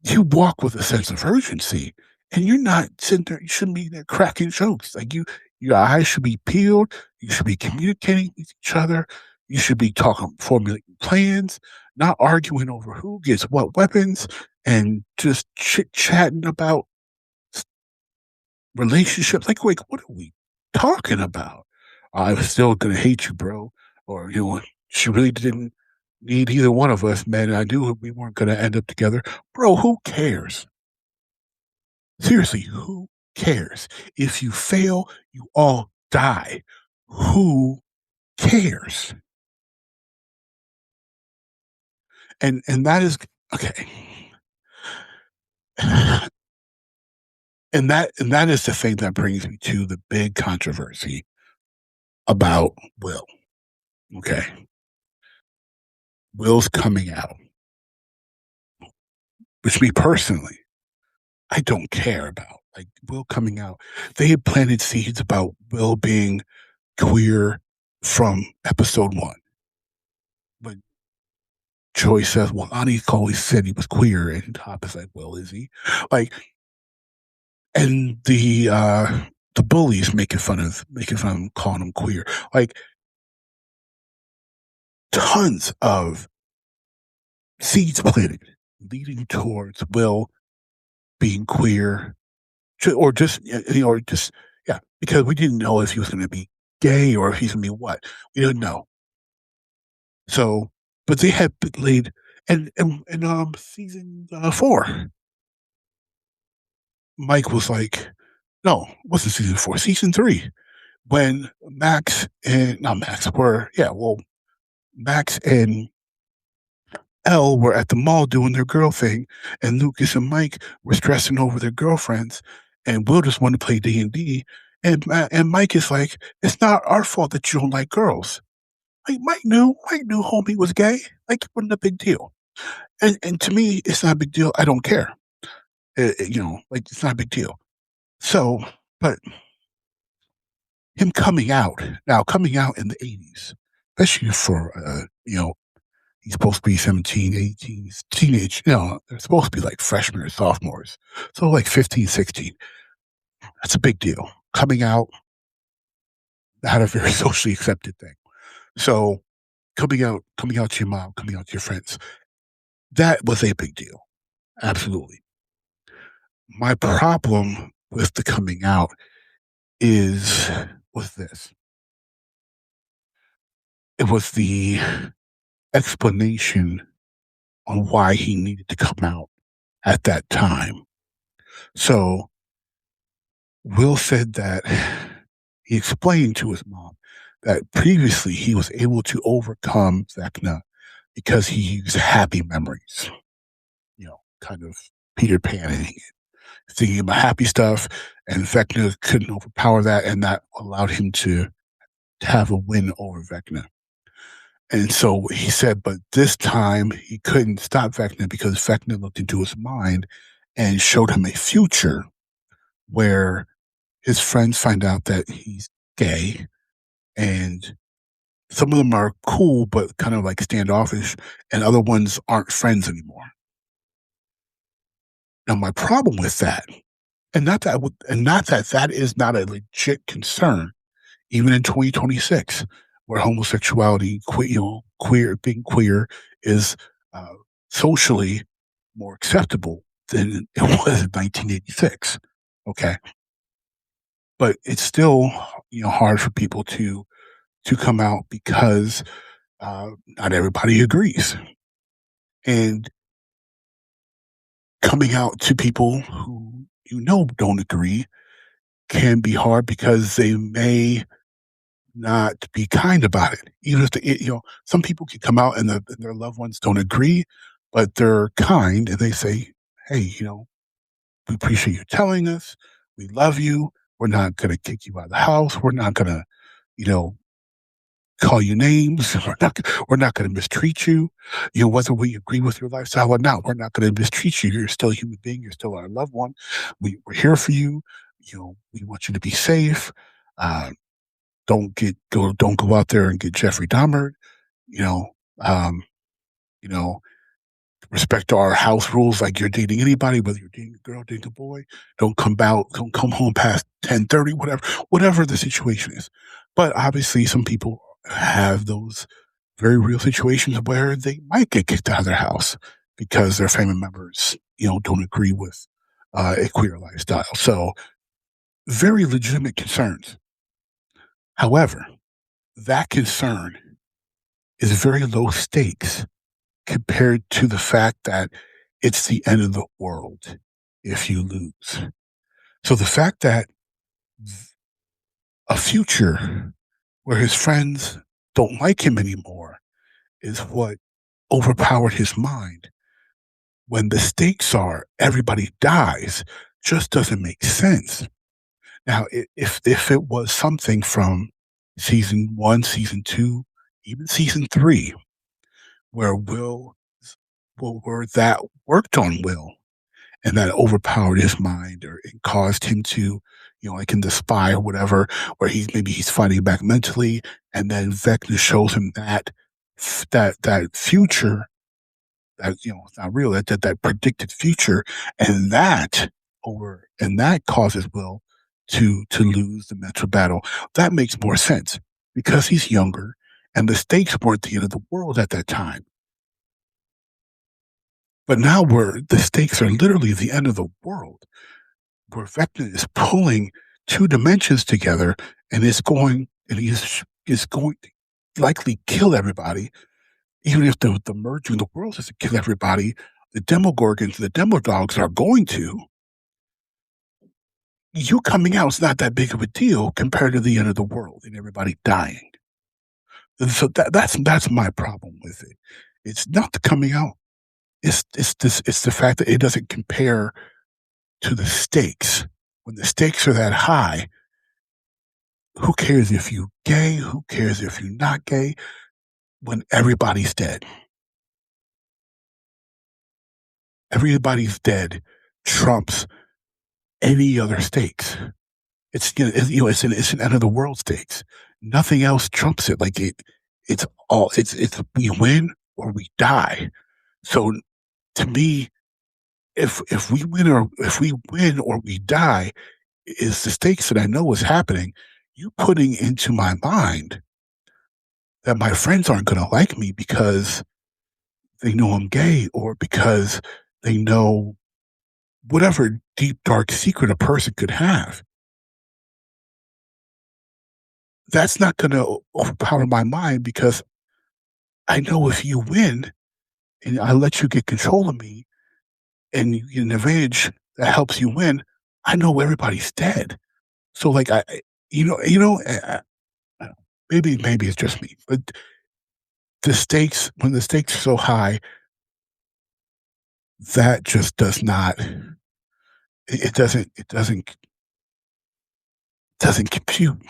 you walk with a sense of urgency, and you're not sitting there. You shouldn't be there cracking jokes. Like your eyes should be peeled. You should be communicating with each other. You should be formulating plans, not arguing over who gets what weapons, and just chit chatting about relationships. Like, wait, what are we talking about? I was still gonna hate you, bro. Or she really didn't need either one of us, man. I knew we weren't gonna end up together, bro. Who cares? Seriously, who cares? If you fail, you all die. Who cares? And that is okay. And that is the thing that brings me to the big controversy about Will. Okay. Will's coming out. Which me personally, I don't care about. Like Will coming out. They had planted seeds about Will being queer from episode 1. But Joy says, well, Ani always said he was queer, and Top is like, well, is he? Like, and the bullies making fun of him, calling him queer. Like, tons of seeds planted leading towards Will being queer, or just because we didn't know if he was going to be gay or if he's going to be what. We didn't know. So, but they had laid, and season 4, Mike was like, no, it wasn't season 4, season 3, when Max and Elle were at the mall doing their girl thing, and Lucas and Mike were stressing over their girlfriends, and Will just wanted to play D&D, and Mike is like, it's not our fault that you don't like girls. Like Mike knew homie was gay. Like it wasn't a big deal, and to me, it's not a big deal. I don't care. Like it's not a big deal. So, but him coming out in the 80s, especially for he's supposed to be 17, 18, he's teenage, they're supposed to be like freshmen or sophomores. So like 15, 16. That's a big deal. Coming out, not a very socially accepted thing. So coming out to your mom, coming out to your friends, that was a big deal. Absolutely. My problem with the coming out was this. It was the explanation on why he needed to come out at that time. So Will said that he explained to his mom that previously he was able to overcome Vecna because he used happy memories, kind of Peter Panning, thinking about happy stuff, and Vecna couldn't overpower that, and that allowed him to have a win over Vecna. And so he said, but this time he couldn't stop Vecna because Vecna looked into his mind and showed him a future where his friends find out that he's gay, and some of them are cool but kind of like standoffish, and other ones aren't friends anymore. Now, my problem with that, and not that is not a legit concern, even in 2026, where homosexuality, being queer is socially more acceptable than it was in 1986. Okay, but it's still hard for people to come out because not everybody agrees, and coming out to people who don't agree can be hard because they may not be kind about it. Even if some people can come out and their loved ones don't agree, but they're kind and they say, "Hey, we appreciate you telling us. We love you. We're not going to kick you out of the house. We're not going to, call you names. We're not going to mistreat you. Whether we agree with your lifestyle or not, we're not going to mistreat you. You're still a human being. You're still our loved one. We're here for you. We want you to be safe. Don't go out there and get Jeffrey Dahmer. Respect our house rules. Like you're dating anybody, whether you're dating a girl, dating a boy. Don't come home past 10:30, whatever the situation is. But obviously, some people have those very real situations where they might get kicked out of their house because their family members, don't agree with a queer lifestyle. So, very legitimate concerns. However, that concern is very low stakes compared to the fact that it's the end of the world if you lose. So the fact that a future where his friends don't like him anymore is what overpowered his mind. When the stakes are everybody dies, just doesn't make sense. Now, if it was something from season 1, season 2, even season 3, where where that worked on Will and that overpowered his mind or it caused him to, like in The Spy or whatever, where he's fighting back mentally, and then Vecna shows him that future that it's not real, that predicted future, and that causes Will to lose the mental battle. That makes more sense because he's younger and the stakes weren't the end of the world at that time. But now where the stakes are literally the end of the world, where Vecna is pulling two dimensions together and is going to likely kill everybody, even if the merging of the worlds doesn't kill everybody, the Demogorgons, the Demodogs are going to. You coming out is not that big of a deal compared to the end of the world and everybody dying. And so that's my problem with it. It's not the coming out. It's the fact that it doesn't compare to the stakes. When the stakes are that high, who cares if you're gay? Who cares if you're not gay? When everybody's dead. Everybody's dead trumps any other stakes. It's an end of the world stakes. Nothing else trumps it. Like it's we win or we die. So to me, if we win or we die is the stakes that I know is happening. You putting into my mind that my friends aren't going to like me because they know I'm gay or because they know whatever deep, dark secret a person could have. That's not going to overpower my mind because I know if you win and I let you get control of me and you get an advantage that helps you win, I know everybody's dead. So like maybe it's just me, but when the stakes are so high, that just does not it doesn't compute.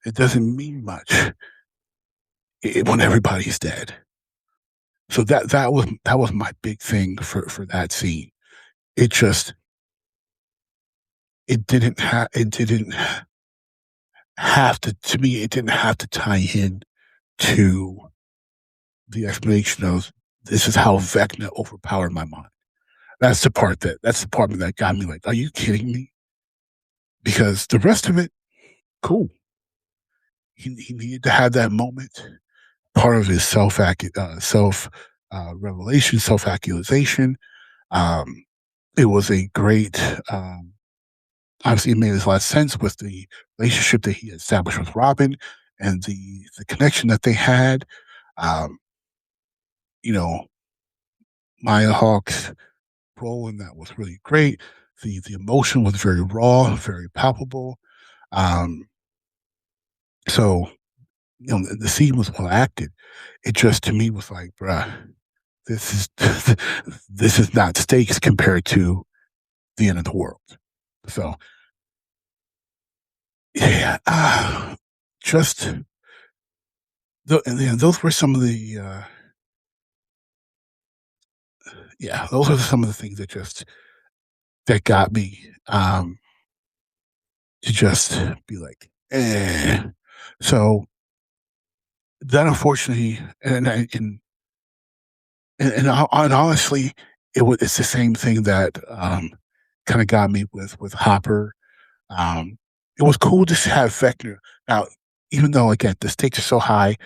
It doesn't mean much when everybody's dead. So that was my big thing for that scene. It just it didn't have to me. It didn't have to tie in to the explanation of this is how Vecna overpowered my mind. That's the part that got me like, are you kidding me? Because the rest of it, cool. He needed to have that moment, part of his self revelation, self accusation. Um, it was a great. Obviously, it made a lot of sense with the relationship that he established with Robin and the connection that they had. Um, you know, Maya Hawke's role in that was really great. The emotion was very raw, very palpable. Um, so the scene was well acted. It just to me was like, bruh, this is this is not stakes compared to the end of the world. So yeah, just those were some of the those are some of the things that got me to just be like, eh. So that unfortunately, and honestly, it's the same thing that kind of got me with Hopper. It was cool to have Vector. Now, even though again the stakes are so high,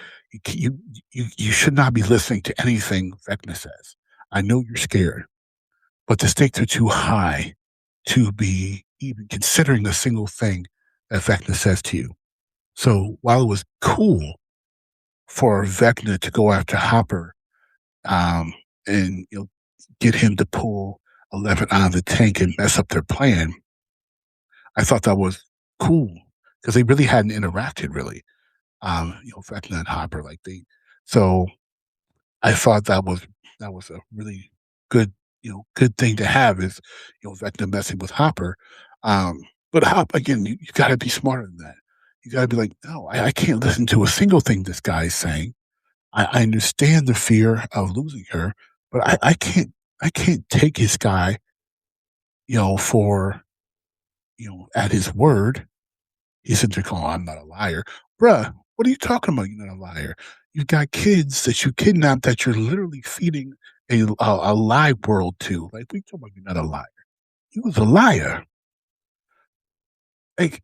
you should not be listening to anything Vecna says. I know you're scared, but the stakes are too high to be even considering a single thing that Vecna says to you. So while it was cool for Vecna to go after Hopper, and get him to pull 11 out of the tank and mess up their plan, I thought that was cool because they really hadn't interacted really. Vecna and Hopper, so I thought that was a really good, good thing to have is, Vecna messing with Hopper. But Hop, again, you got to be smarter than that. You got to be like, no, I can't listen to a single thing this guy's saying. I understand the fear of losing her, but I can't take his guy, for, at his word. He's sitting there calling, I'm not a liar. Bruh, what are you talking about? You're not a liar. You've got kids that you kidnapped that you're literally feeding a lie world to. Like, we talking about you're not a liar. He was a liar. Like,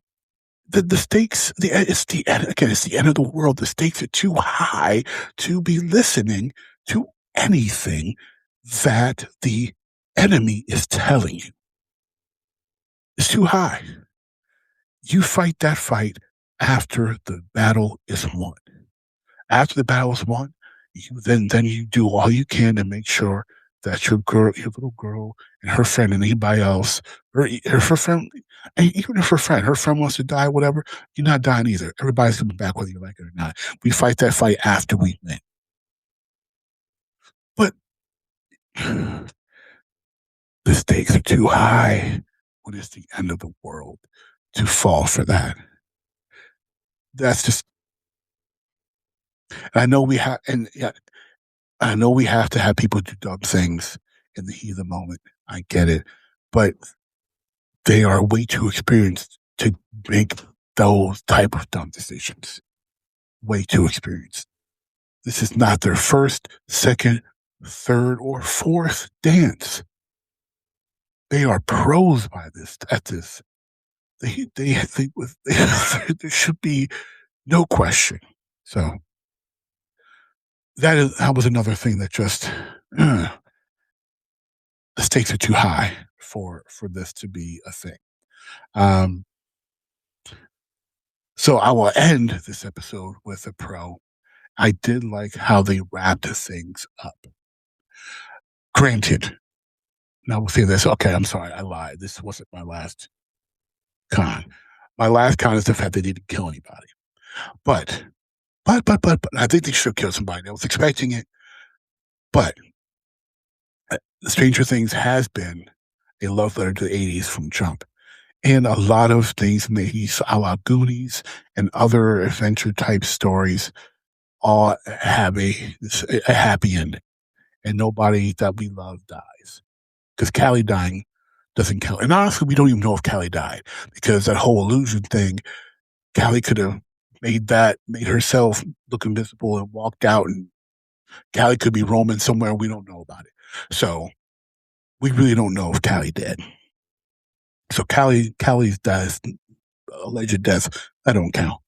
the stakes, it's the end, again, it's the end of the world. The stakes are too high to be listening to anything that the enemy is telling you. It's too high. You fight that fight after the battle is won. After the battle is won, then you do all you can to make sure that your little girl, and her friend, and anybody else, or her friend, and even if her friend wants to die, whatever, you're not dying either. Everybody's coming back whether you like it or not. We fight that fight after we win. But the stakes are too high when it's the end of the world to fall for that. That's just. I know we have, and yeah, I know we have to have people do dumb things in the heat of the moment. I get it, but they are way too experienced to make those type of dumb decisions. Way too experienced. This is not their first, second, third, or fourth dance. They are pros at this. There should be no question. So that was another thing that just the stakes are too high for this to be a thing. So I will end this episode with a pro, I did like how they wrapped things up. Granted, now we'll say this. Okay, I'm sorry, I lied. This wasn't my last con. My last con is the fact they didn't kill anybody. But I think they should have killed somebody. I was expecting it. But Stranger Things has been a love letter to the 80s from jump. And a lot of things in the 80s, a la Goonies and other adventure type stories, all have a happy ending. And nobody that we love dies. Because Callie dying doesn't kill. And honestly, we don't even know if Callie died. Because that whole illusion thing, Callie could have made herself look invisible and walked out, and Callie could be roaming somewhere we don't know about it. So we really don't know if Callie dead. So Callie's death, alleged death, that don't count.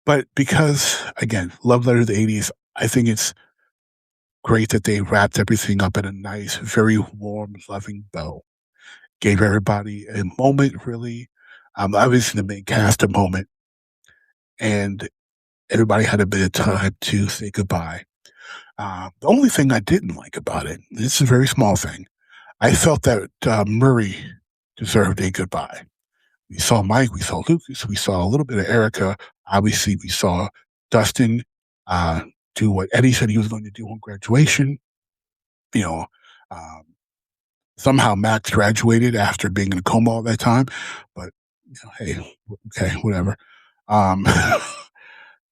But because, again, love letter to the 80s, I think it's great that they wrapped everything up in a nice, very warm, loving bow. Gave everybody a moment, really. Obviously, the main cast a moment. And everybody had a bit of time to say goodbye. The only thing I didn't like about it, this is a very small thing, I felt that Murray deserved a goodbye. We saw Mike, we saw Lucas, we saw a little bit of Erica. Obviously, we saw Dustin do what Eddie said he was going to do on graduation. You know, somehow Max graduated after being in a coma all that time. But, hey, okay, whatever.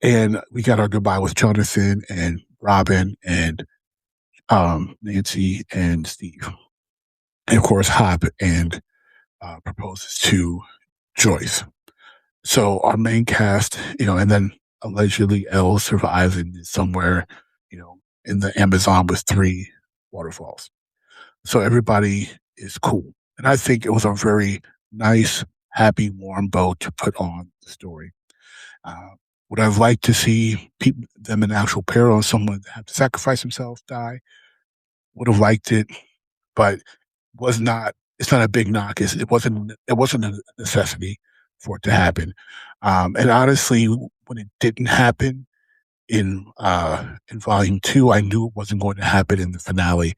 And we got our goodbye with Jonathan and Robin and Nancy and Steve. And, of course, Hop and proposes to Joyce. So our main cast, and then allegedly Elle survives and is somewhere, in the Amazon with 3 waterfalls. So everybody is cool. And I think it was a very nice, happy, warm bow to put on the story. Would I have liked to see them in actual peril and someone have to sacrifice themselves, die? Would have liked it, but it's not a big knock. It wasn't a necessity for it to happen. And honestly, when it didn't happen in volume 2, I knew it wasn't going to happen in the finale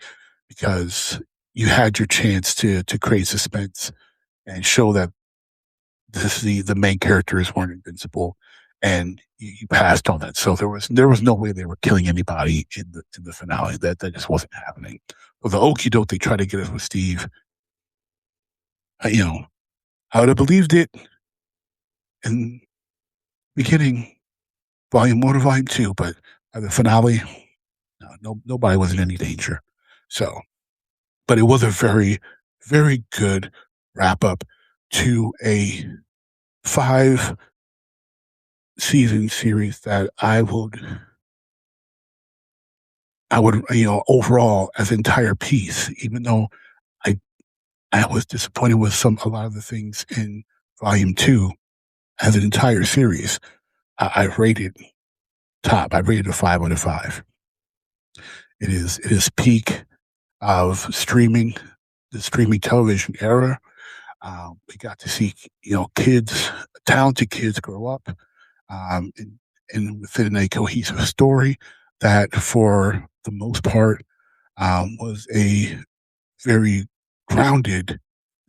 because you had your chance to create suspense and show that the main characters weren't invincible, and you passed on that. So there was no way they were killing anybody in the finale. That just wasn't happening. Well, the okie doke they tried to get us with Steve, I would have believed it in beginning, volume 1 or volume 2, but by the finale, nobody was in any danger. So, but it was a very, very good wrap up to a 5-season series that I would, overall as an entire piece, even though I was disappointed with a lot of the things in volume 2 as an entire series, I rated top. I rated a 5 out of 5. It is peak of the streaming television era. We got to see, talented kids grow up, and within a cohesive story that, for the most part, was a very grounded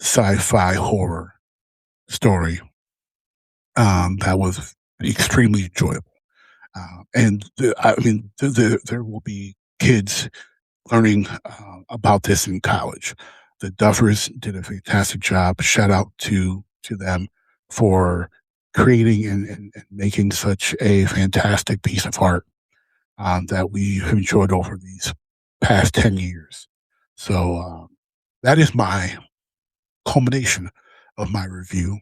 sci-fi horror story that was extremely enjoyable. And there will be kids learning about this in college. The Duffers did a fantastic job. Shout out to them for creating and making such a fantastic piece of art that we have enjoyed over these past 10 years. So that is my culmination of my review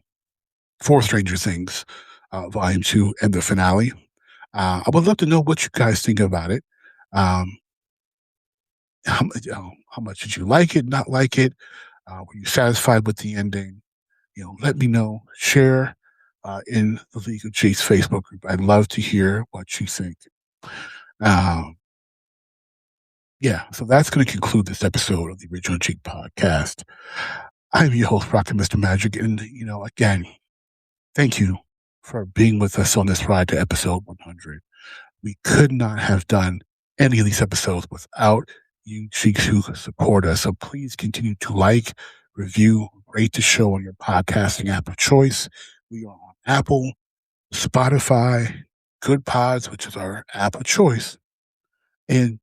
for Stranger Things Volume 2 and the finale. I would love to know what you guys think about it. How much did you like it, not like it? Were you satisfied with the ending? Let me know. Share in the League of Jeeks Facebook group. I'd love to hear what you think. So that's going to conclude this episode of the original Jeek Podcast. I'm your host, RockinMrMagic, and again, thank you for being with us on this ride to episode 100. We could not have done any of these episodes without you Jeeks who support us. So please continue to like, review, rate the show on your podcasting app of choice. We are on Apple, Spotify, Good Pods, which is our app of choice, and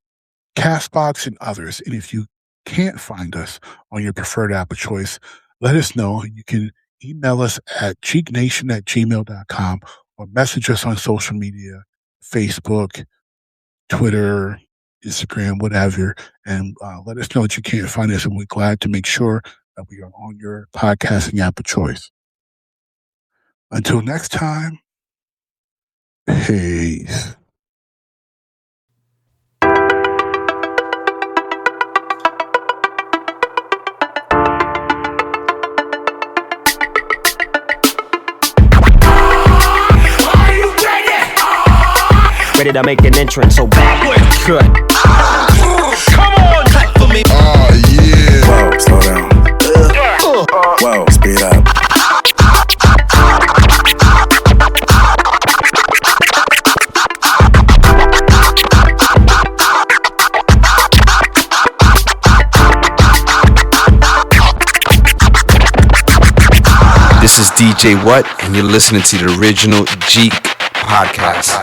Castbox and others. And if you can't find us on your preferred app of choice, let us know. You can email us at jeeknation@gmail.com or message us on social media, Facebook, Twitter, Instagram, whatever, and let us know that you can't find us, and we're glad to make sure that we are on your podcasting app of choice. Until next time, peace. Ready to make an entrance, so backward cut. Come on, clap for me. Oh yeah. Whoa, slow down. Whoa, speed up. This is DJ What, and you're listening to the original Jeek Podcast.